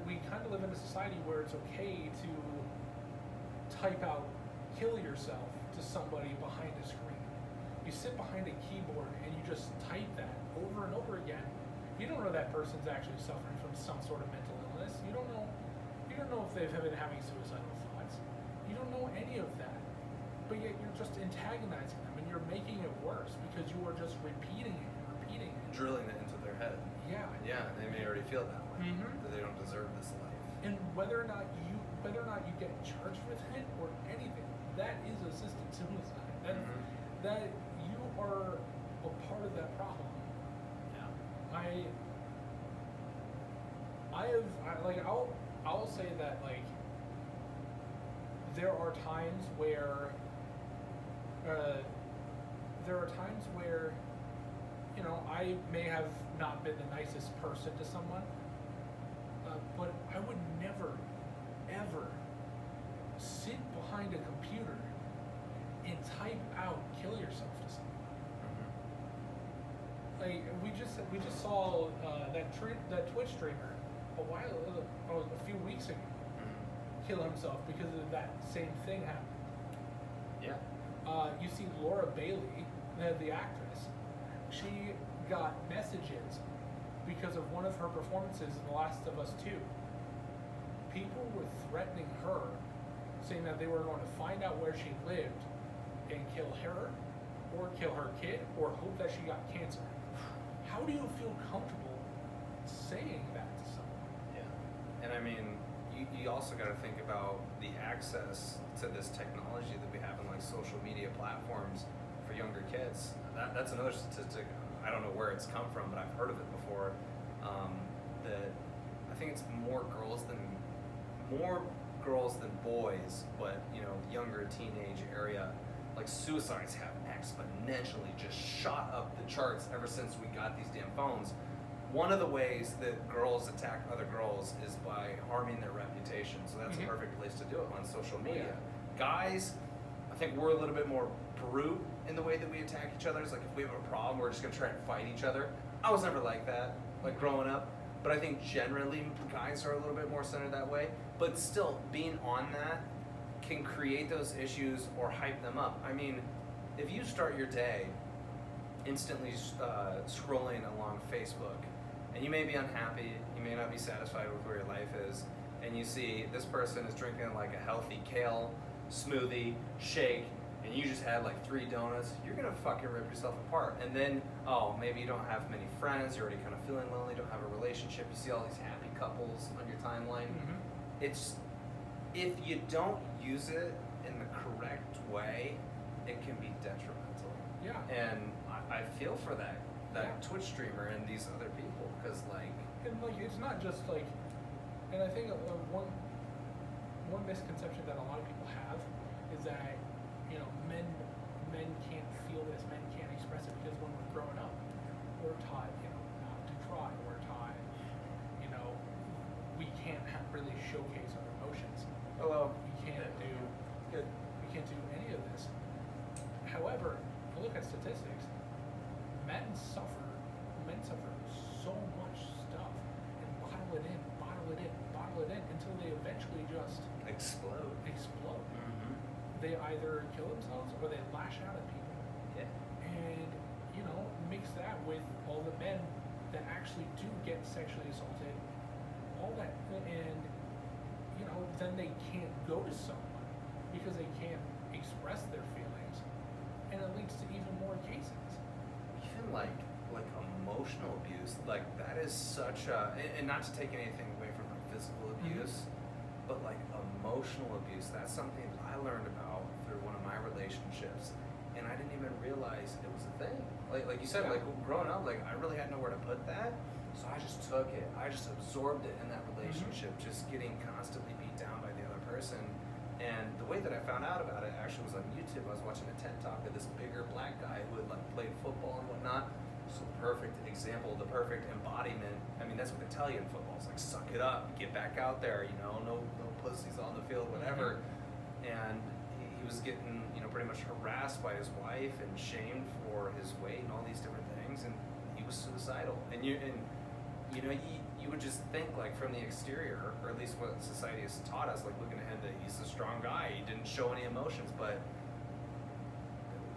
we kind of live in a society where it's okay to type out "kill yourself" to somebody behind a screen. You sit behind a keyboard and you just type that over and over again. You don't know that person's actually suffering from some sort of mental illness. You don't know if they've been having suicidal thoughts. You don't know any of that. But yet you're just antagonizing them, and you're making it worse because you are just repeating it. Drilling it into their head. Yeah. Yeah, they may already feel that way. That they don't deserve this life. And whether or not you get charged with it or anything, that is assisted suicide. That you are a part of that problem. Yeah. I'll say that like there are times where I may have not been the nicest person to someone, but I would never, ever sit behind a computer and type out "kill yourself" to someone. Like we just saw that Twitch streamer a few weeks ago kill himself because of that same thing happened. Yeah. You see Laura Bailey, the actress, she got messages because of one of her performances in The Last of Us 2. People were threatening her, saying that they were going to find out where she lived and kill her, or kill her kid, or hope that she got cancer. How do you feel comfortable saying that to someone? Yeah. And I mean, you also got to think about the access to this technology that we have in like social media platforms for younger kids. That's another statistic. I don't know where it's come from, but I've heard of it before. That I think it's more girls than boys, but younger teenage area. Like suicides have exponentially just shot up the charts ever since we got these damn phones. One of the ways that girls attack other girls is by harming their reputation. So that's a perfect place to do it on social media. Yeah. Guys, I think we're a little bit more brute in the way that we attack each other. It's like if we have a problem, we're just gonna try and fight each other. I was never like that, like growing up. But I think generally guys are a little bit more centered that way. But still, being on that can create those issues or hype them up. I mean, if you start your day instantly scrolling along Facebook, and you may be unhappy, you may not be satisfied with where your life is, and you see this person is drinking like a healthy kale smoothie, shake, and you just had like 3 donuts, you're gonna fucking rip yourself apart. And then, oh, maybe you don't have many friends, you're already kind of feeling lonely, don't have a relationship, you see all these happy couples on your timeline. It's, if you don't use it in the correct way, it can be detrimental. Yeah. And I feel for that Twitch streamer and these other people, because and like it's not just like, and I think one misconception that a lot of people have is that, you know, men can't feel this, men can't express it, because when we're growing up, we're taught, you know, not to cry. We're taught, you know, we can't really showcase our emotions. oh well, We can't do good. we can't do any of this. However, if you look at statistics, men suffer so much stuff and bottle it in until they eventually just Explode. They either kill themselves or they lash out at people. Yeah. And, you know, mix that with all the men that actually do get sexually assaulted, all that, and, you know, then they can't go to someone because they can't express their feelings, and it leads to even more cases. Even like emotional abuse, like that is such a, and not to take anything away from like physical abuse, but like emotional abuse, that's something that I learned about through one of my relationships, and I didn't even realize it was a thing. Like you said, like growing up, like I really had nowhere to put that, so I just took it, I just absorbed it in that relationship, just getting constantly beat down by the other person. And the way that I found out about it actually was on YouTube. I was watching a TED Talk of this bigger black guy who had like played football and whatnot. So the perfect example, the perfect embodiment. I mean, that's what they tell you in football. It's like, suck it up, get back out there, you know, no pussies on the field, whatever. And he was getting, you know, pretty much harassed by his wife and shamed for his weight and all these different things. And he was suicidal. And you know, you would just think, like, from the exterior, or at least what society has taught us, like looking ahead, that he's a strong guy, he didn't show any emotions, but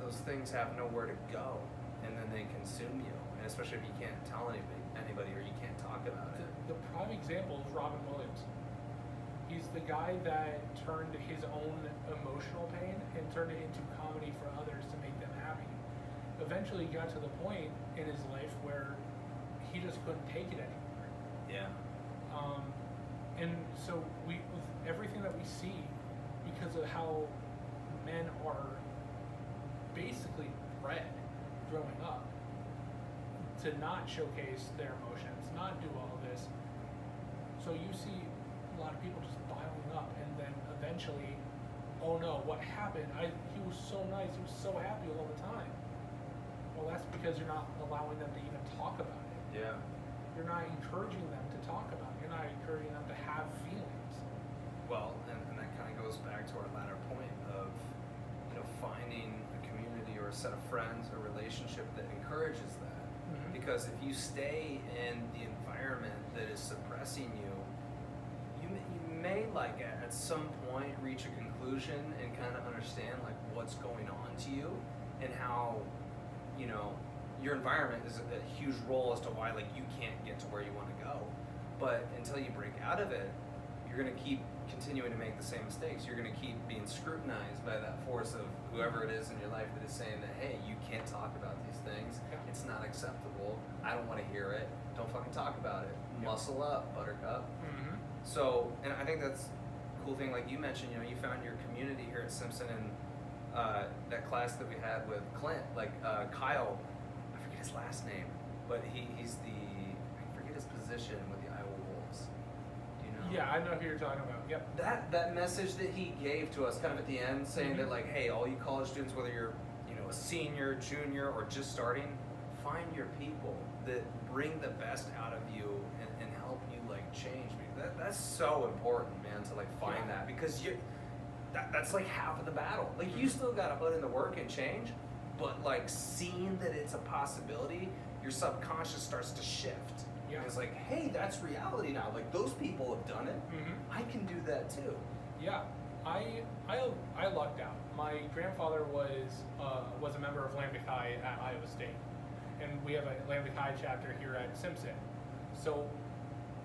those things have nowhere to go, and then they consume you, and especially if you can't tell anybody or you can't talk about it. The prime example is Robin Williams. He's the guy that turned his own emotional pain and turned it into comedy for others to make them happy. Eventually he got to the point in his life where he just couldn't take it anymore. Yeah. And so with everything that we see, because of how men are basically bred growing up to not showcase their emotions, not do all of this. So you see a lot of people just piling up, and then eventually, oh no, what happened? He was so nice, he was so happy all the time. Well, that's because you're not allowing them to even talk about it. Yeah. You're not encouraging them to talk about it. You're not encouraging them to have feelings. Well, and that kind of goes back to our latter point of, you know, finding a community or a set of friends or relationship that encourages that. Because if you stay in the environment that is suppressing you, you may like at some point reach a conclusion and kind of understand like what's going on to you and how, you know, your environment is a huge role as to why like you can't get to where you want to go. But until you break out of it, you're going to keep continuing to make the same mistakes. You're going to keep being scrutinized by that force of whoever it is in your life that is saying that, hey, you can't talk about these things. It's not acceptable. I don't want to hear it. Don't fucking talk about it. Muscle up, buttercup. So, and I think that's a cool thing, like you mentioned, you know, you found your community here at Simpson, and that class that we had with Clint, like Kyle, I forget his last name, but he's I forget his position with the Iowa Wolves. Do you know? Yeah, I know who you're talking about. Yep. That message that he gave to us kind of at the end, saying that like, hey, all you college students, whether you're, you know, a senior, junior, or just starting, find your people that bring the best out of you and help you like change. That's so important, man, to like find that, because that's like half of the battle. Like you still got to put in the work and change, but like seeing that it's a possibility, your subconscious starts to shift. Yeah. It's like, hey, that's reality now. Like those people have done it. I can do that too. Yeah, I lucked out. My grandfather was a member of Lambda Chi at Iowa State, and we have a Lambda Chi chapter here at Simpson. So,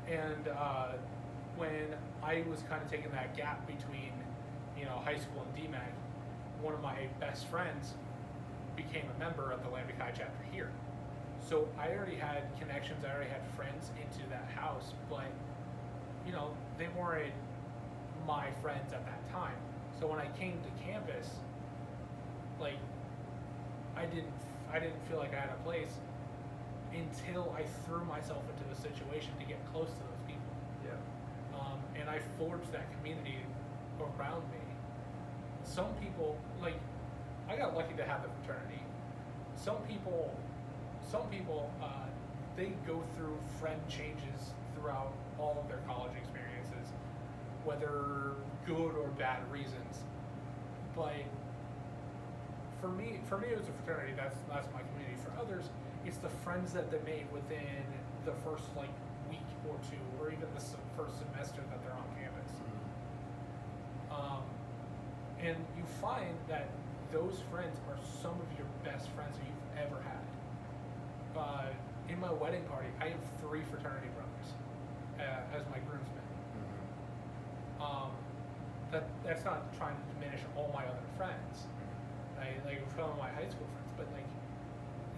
and when I was kind of taking that gap between, you know, high school and DMAC, one of my best friends became a member of the Lambda Chi chapter here. So I already had connections, I already had friends into that house, but you know, they weren't my friends at that time. So when I came to campus, like I didn't feel like I had a place until I threw myself into the situation to get close to those people. Yeah. And I forged that community around me. Some people, like, I got lucky to have the fraternity. Some people, they go through friend changes throughout all of their college experiences, whether good or bad reasons. But for me, it was a fraternity. That's my community. For others, it's the friends that they made within the first like week or two, or even the first semester that they're on campus. And you find that those friends are some of your best friends that you've ever had. In my wedding party, I have 3 fraternity brothers as my groomsmen. That's not trying to diminish all my other friends. Like some of my high school friends, but like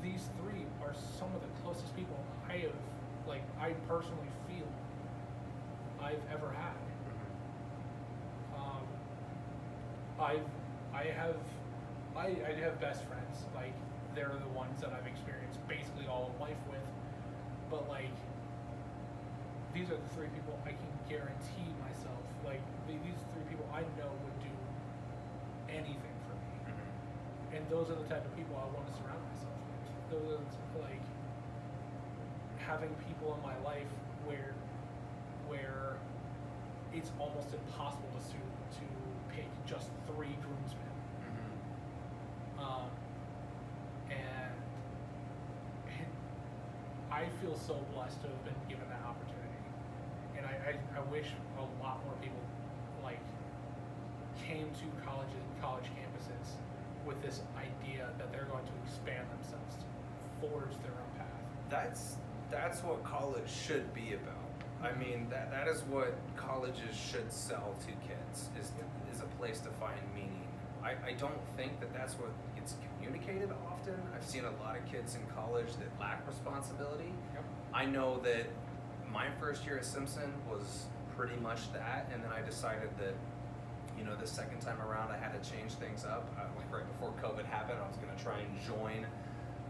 these 3 are some of the closest people I personally feel I've ever had. I have best friends, like they're the ones that I've experienced basically all of life with, but like these are the 3 people I can guarantee myself, like these 3 people I know would do anything for me. And those are the type of people I want to surround myself with. Those are like having people in my life where it's almost impossible to pick just 3 groomsmen. And I feel so blessed to have been given that opportunity. And I wish a lot more people like came to college campuses with this idea that they're going to expand themselves, to forge their own path. That's what college should be about. I mean, that is what colleges should sell to kids, is a place to find meaning. I don't think that's what gets communicated often. I've seen a lot of kids in college that lack responsibility. Yep. I know that my first year at Simpson was pretty much that, and then I decided that, you know, the second time around I had to change things up. Like right before COVID happened, I was going to try and join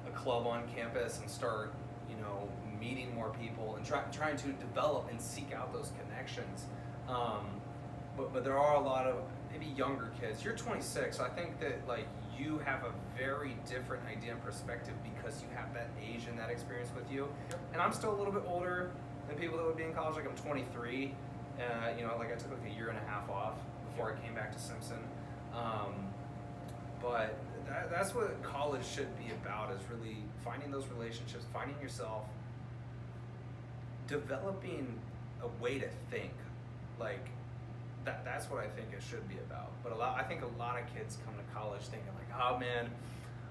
a club on campus and start, you know, meeting more people and trying to develop and seek out those connections. But there are a lot of maybe younger kids. You're 26, so I think that like you have a very different idea and perspective because you have that age and that experience with you. Yep. And And I'm still a little bit older than people that would be in college. Like I'm 23. You know, like I took like a year and a half off before I came back to Simpson. But that's what college should be about, is really finding those relationships, finding yourself, developing a way to think. Like that's what I think it should be about. But I think a lot of kids come to college thinking like, oh man,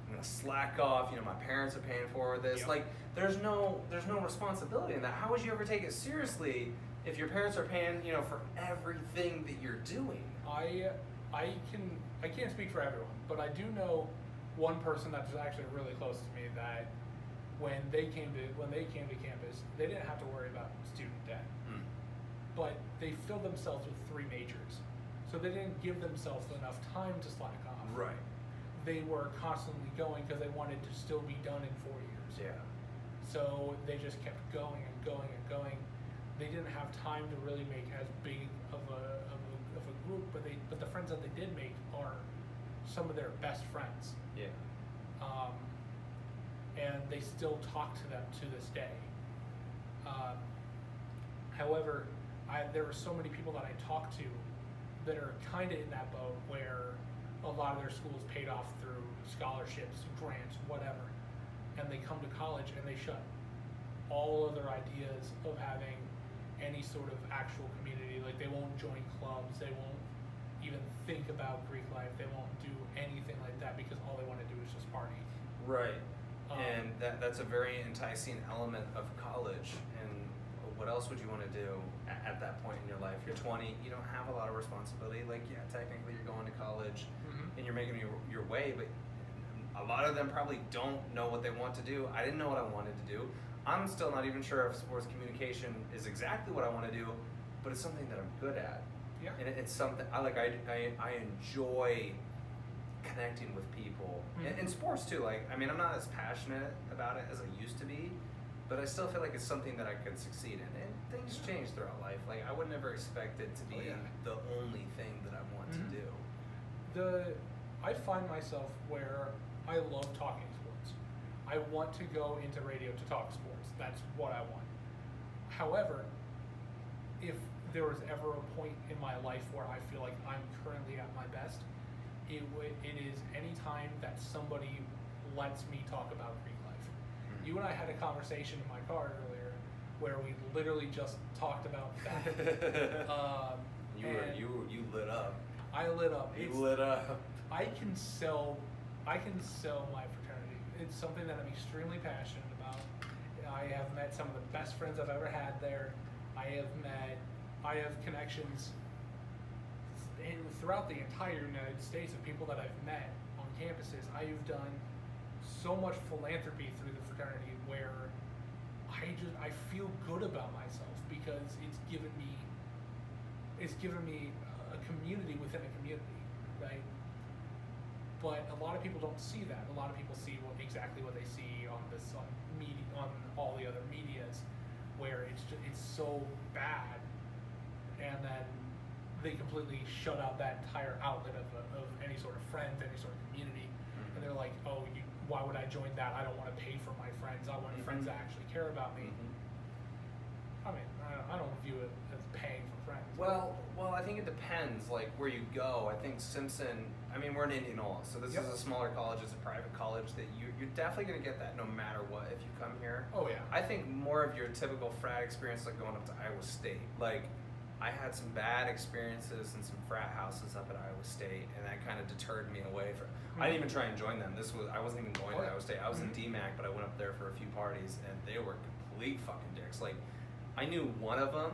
I'm gonna slack off. You know, my parents are paying for this. Yep. Like, there's no responsibility in that. How would you ever take it seriously if your parents are paying, you know, for everything that you're doing? I can't speak for everyone, but I do know one person that's actually really close to me that when they came to campus, they didn't have to worry about student debt. But they filled themselves with 3 majors. So they didn't give themselves enough time to slack off. Right. They were constantly going because they wanted to still be done in 4 years. Yeah. So they just kept going and going and going. They didn't have time to really make as big of a group, but the friends that they did make are some of their best friends. Yeah. And they still talk to them to this day. However, there are so many people that I talk to that are kind of in that boat where a lot of their schools paid off through scholarships, grants, whatever, and they come to college and they shut all of their ideas of having any sort of actual community. Like they won't join clubs, they won't even think about Greek life, they won't do anything like that because all they want to do is just party. Right. And that's a very enticing element of college and a what else would you want to do at that point in your life? You're 20, you don't have a lot of responsibility. Like, yeah, technically you're going to college and you're making your way, but a lot of them probably don't know what they want to do. I didn't know what I wanted to do. I'm still not even sure if sports communication is exactly what I want to do, but it's something that I'm good at. Yeah. And it's something I enjoy connecting with people. And in sports too. Like, I mean, I'm not as passionate about it as I used to be, but I still feel like it's something that I could succeed in. And things change throughout life. Like, I would never expect it to be the only thing that I want to do. I find myself where I love talking sports. I want to go into radio to talk sports. That's what I want. However, if there was ever a point in my life where I feel like I'm currently at my best, it is any time that somebody lets me talk about Greek life. You and I had a conversation in my car earlier where we literally just talked about that. You lit up. I lit up. You lit up. I can sell my fraternity. It's something that I'm extremely passionate about. I have met some of the best friends I've ever had there. I have connections throughout the entire United States of people that I've met on campuses. I've done so much philanthropy through the fraternity where I feel good about myself because it's given me a community within a community, right? But a lot of people don't see that. A lot of people see exactly what they see on media, on all the other medias, where it's so bad, and then they completely shut out that entire outlet of any sort of friends, any sort of community, and they're like, oh, why would I join that? I don't want to pay for my friends. I want friends that actually care about me. I mean, I don't view it as paying for friends. Well, I think it depends, like, where you go. I think Simpson, I mean, we're in Indianola, so this is a smaller college, it's a private college, that you're definitely going to get that no matter what if you come here. Oh, yeah. I think more of your typical frat experience, like going up to Iowa State. Like, I had some bad experiences in some frat houses up at Iowa State, and that kind of deterred me away from. I didn't even try and join them. I wasn't even going to Iowa State. I was in DMAC, but I went up there for a few parties, and they were complete fucking dicks. Like, I knew one of them,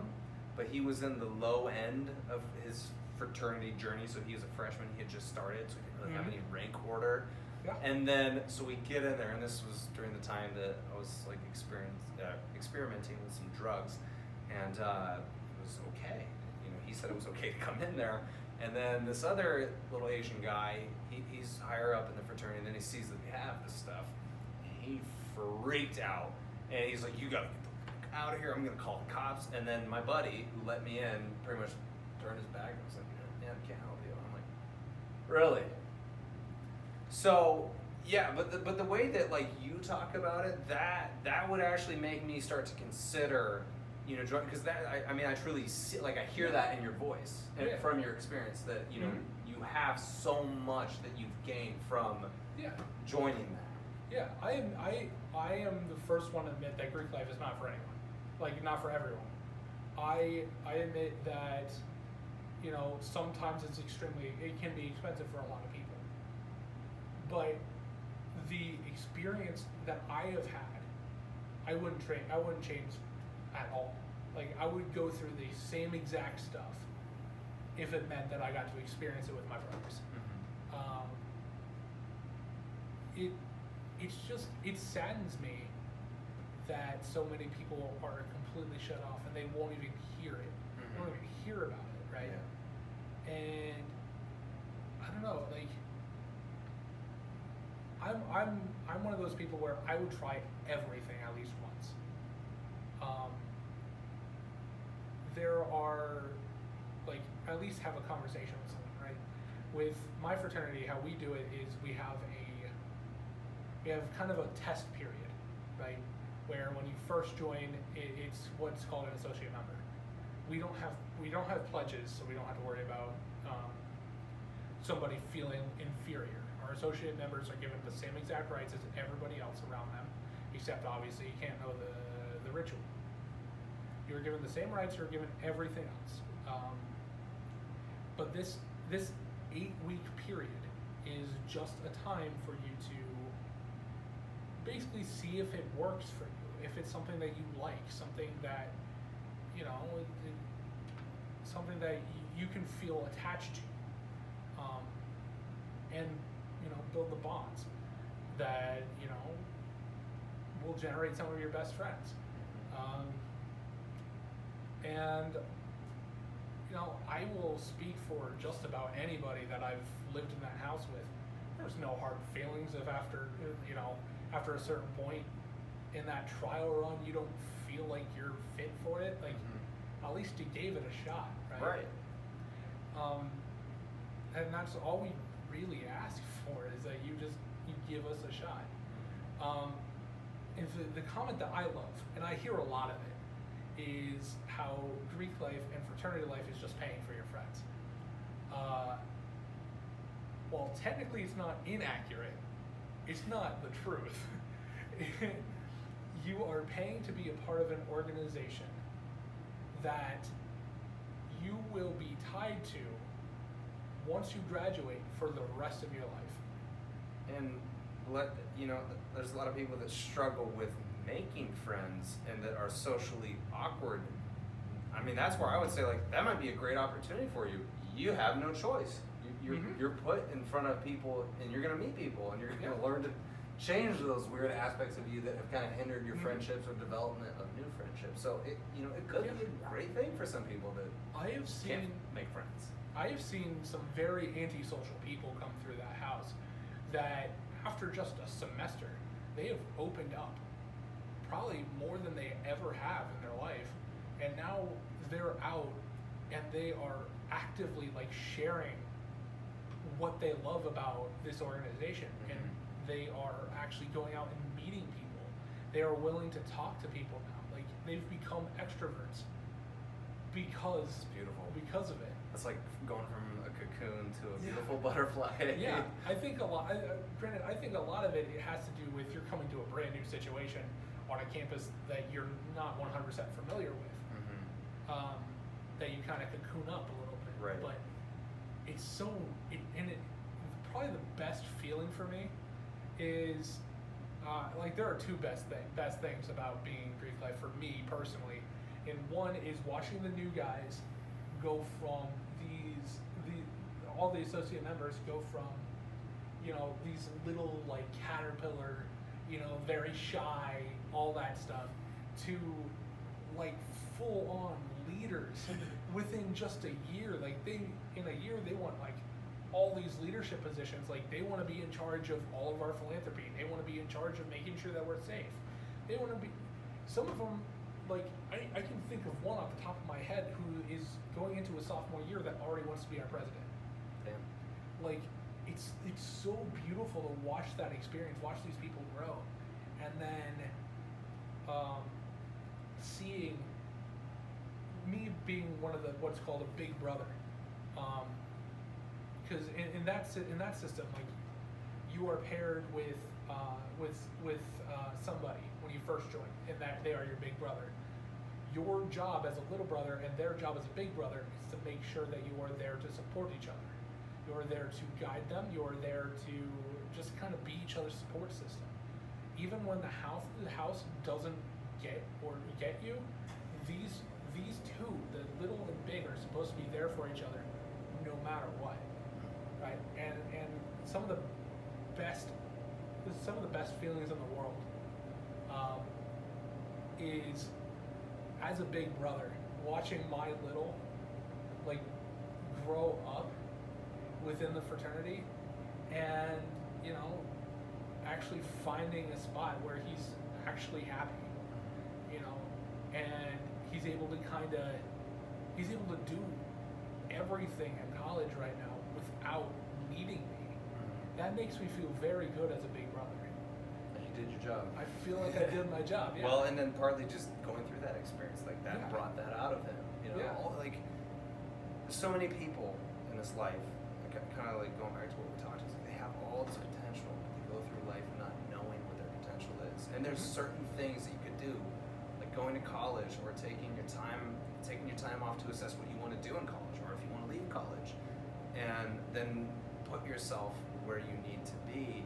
but he was in the low end of his fraternity journey, so he was a freshman. He had just started, so he didn't really have any rank order. Yeah. And then, so we get in there, and this was during the time that I was like experimenting with some drugs, and it was okay. You know, he said it was okay to come in there. And then this other little Asian guy, he's higher up in the fraternity, and then he sees that we have this stuff, and he freaked out. And he's like, you gotta get the fuck out of here, I'm gonna call the cops. And then my buddy, who let me in, pretty much turned his back and was like, yeah, I can't help you. And I'm like, really? So, yeah, but the way that, like, you talk about it, that would actually make me start to consider, you know, because I mean, I truly see, like, I hear that in your voice and from your experience that, you know, you have so much that you've gained from joining that. Yeah, I am the first one to admit that Greek life is not for anyone, like, not for everyone. I admit that, you know, sometimes it can be expensive for a lot of people. But the experience that I have had, I wouldn't change at all. Like, I would go through the same exact stuff if it meant that I got to experience it with my brothers. It saddens me that so many people are completely shut off and they won't even hear it. They won't even hear about it, right? Yeah. And I don't know, like, I'm one of those people where I would try everything at least once. There are, like, at least have a conversation with someone, right? With my fraternity, how we do it is we have kind of a test period, right? Where when you first join, it's what's called an associate member. We don't have pledges, so we don't have to worry about somebody feeling inferior. Our associate members are given the same exact rights as everybody else around them, except obviously you can't know the ritual. You're given the same rights, you're given everything else. But this 8-week period is just a time for you to basically see if it works for you, if it's something that you like, something that something that you can feel attached to, and build the bonds that will generate some of your best friends. And I will speak for just about anybody that I've lived in that house with. There's no hard feelings if after a certain point in that trial run you don't feel like you're fit for it. Like, at least you gave it a shot, right? Right. And that's all we really ask for, is that you give us a shot. And the comment that I love, and I hear a lot of it, is how Greek life and fraternity life is just paying for your friends. Well, technically it's not inaccurate. It's not the truth. You are paying to be a part of an organization that you will be tied to once you graduate for the rest of your life. And there's a lot of people that struggle with making friends and that are socially awkward. I mean, that's where I would say, like, that might be a great opportunity for you. You have no choice. You're put in front of people, and you're going to meet people, and you're going to learn to change those weird aspects of you that have kind of hindered your friendships or development of new friendships. So it could be a great thing for some people that can't make friends. I have seen some very antisocial people come through that house that after just a semester, they have opened up probably more than they ever have in their life. And now they're out and they are actively like sharing what they love about this organization. And they are actually going out and meeting people. They are willing to talk to people now. Like, they've become extroverts because of it. It's like going from a cocoon to a beautiful butterfly. Yeah, I think a lot. Granted, I think a lot of it has to do with you're coming to a brand new situation on a campus that you're not 100% familiar with. That you kind of cocoon up a little bit. Right. But it's probably the best feeling for me is like, there are two best things about being Greek life for me personally, and one is watching the new guys go from all the associate members go from these little like caterpillar, very shy, all that stuff, to like full on leaders within just a year. Like, in a year they want like all these leadership positions. Like, they want to be in charge of all of our philanthropy. They want to be in charge of making sure that we're safe. They want to be, some of them, like, I can think of one off the top of my head who is going into a sophomore year that already wants to be our president. Damn. Like, it's so beautiful to watch that experience, watch these people grow, and then seeing me being one of what's called a big brother. Because in that system, like, you are paired with somebody when you first join, and that they are your big brother. Your job as a little brother and their job as a big brother is to make sure that you are there to support each other. You are there to guide them. You are there to just kind of be each other's support system. Even when the house doesn't get you, these two, the little and big, are supposed to be there for each other no matter what. Right? And some of the best feelings in the world is, as a big brother, watching my little like grow up within the fraternity, and actually finding a spot where he's actually happy, and he's able to do everything at college right now without needing me. That makes me feel very good as a big brother. You did your job. I feel like I did my job. Yeah. Well, and then partly just going through that experience, like that brought that out of him. Like, so many people in this life, kind of like going back to what we talked about, they have all this potential, but they go through life not knowing what their potential is. And there's certain things that you could do, like going to college or taking your time off to assess what you want to do in college, or if you want to leave college, and then put yourself where you need to be,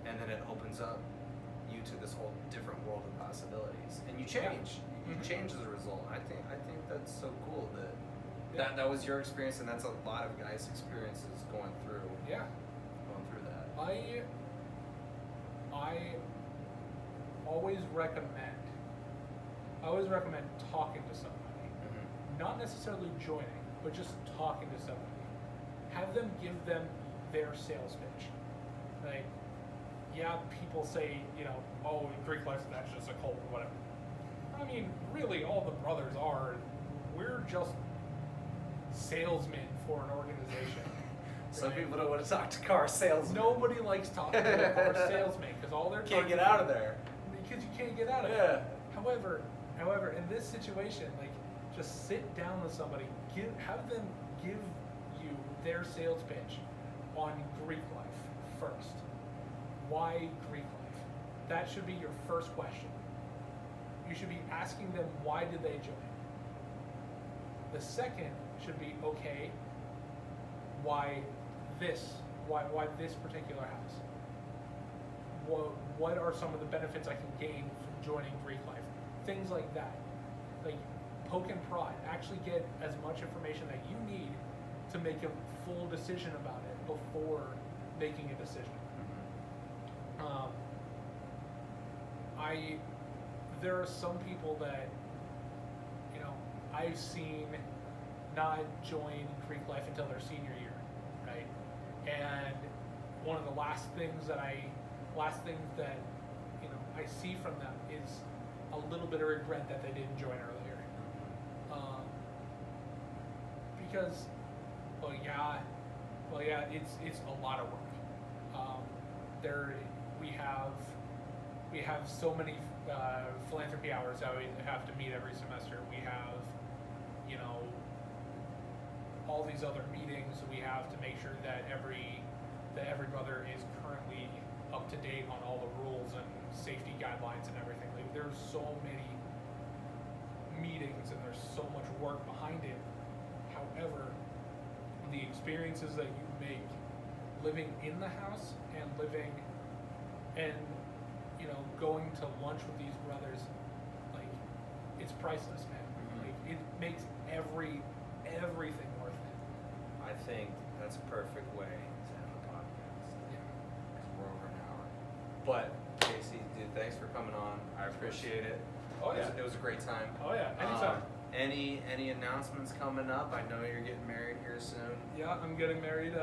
and then it opens up. you to this whole different world of possibilities, and you change. You change as a result. I think that's so cool that was your experience, and that's a lot of guys' experiences going through that. I always recommend talking to somebody, not necessarily joining, but just talking to somebody. Have them give them their sales pitch. Like, yeah, people say, oh, Greek life, that's just a cult or whatever. I mean, really, all the brothers are. We're just salesmen for an organization. Some people don't want to talk to car salesmen. Nobody likes talking to a car salesman because all they're can't get out of there. Because you can't get out of it. However, in this situation, like, just sit down with somebody, have them give you their sales pitch on Greek life first. Why Greek life? That should be your first question. You should be asking them, why did they join? The second should be, okay, why this? Why this particular house? What are some of the benefits I can gain from joining Greek life? Things like that. Like, poke and prod. Actually get as much information that you need to make a full decision about it before making a decision. There are some people that, I've seen not join Greek life until their senior year, right? And one of the last things that I see from them is a little bit of regret that they didn't join earlier. Because, well, yeah, it's a lot of work. We have so many philanthropy hours that we have to meet every semester. We have, all these other meetings. We have to make sure that every brother is currently up to date on all the rules and safety guidelines and everything. Like, there's so many meetings and there's so much work behind it. However, the experiences that you make living in the house and going to lunch with these brothers, like, it's priceless, man. Like, it makes everything worth it. I think that's a perfect way to end the podcast. Yeah. Because we're over an hour. But Casey, dude, thanks for coming on. I appreciate it. Oh yeah. It was a great time. Oh yeah. Anytime. Any announcements coming up? I know you're getting married here soon. Yeah, I'm getting married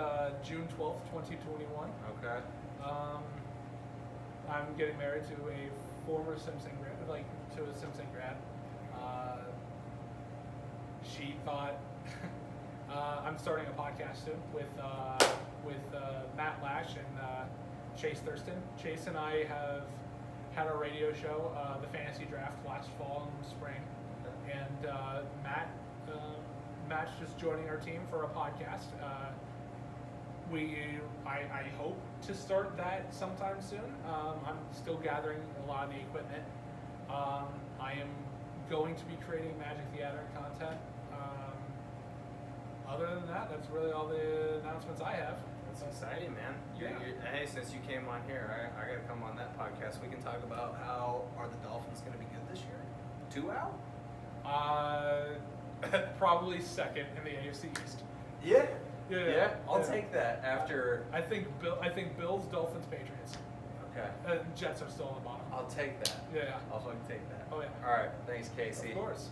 June 12th, 2021. Okay. I'm getting married to a former Simpson grad, to a Simpson grad. She thought I'm starting a podcast soon with Matt Lash and Chase Thurston. Chase and I have had a radio show, the Fantasy Draft, last fall and spring, and Matt's just joining our team for a podcast. I hope to start that sometime soon. I'm still gathering a lot of the equipment. I am going to be creating Magic the Gathering content. Other than that, that's really all the announcements I have. That's exciting, man. Hey, since you came on here, I got to come on that podcast. We can talk about how are the Dolphins going to be good this year? 2 out? Probably second in the AFC East. Yeah. I'll take that after. I think Bills, Dolphins, Patriots. Okay. Jets are still on the bottom. I'll take that. Yeah. I'll fucking take that. Oh yeah. All right. Thanks, Casey. Of course.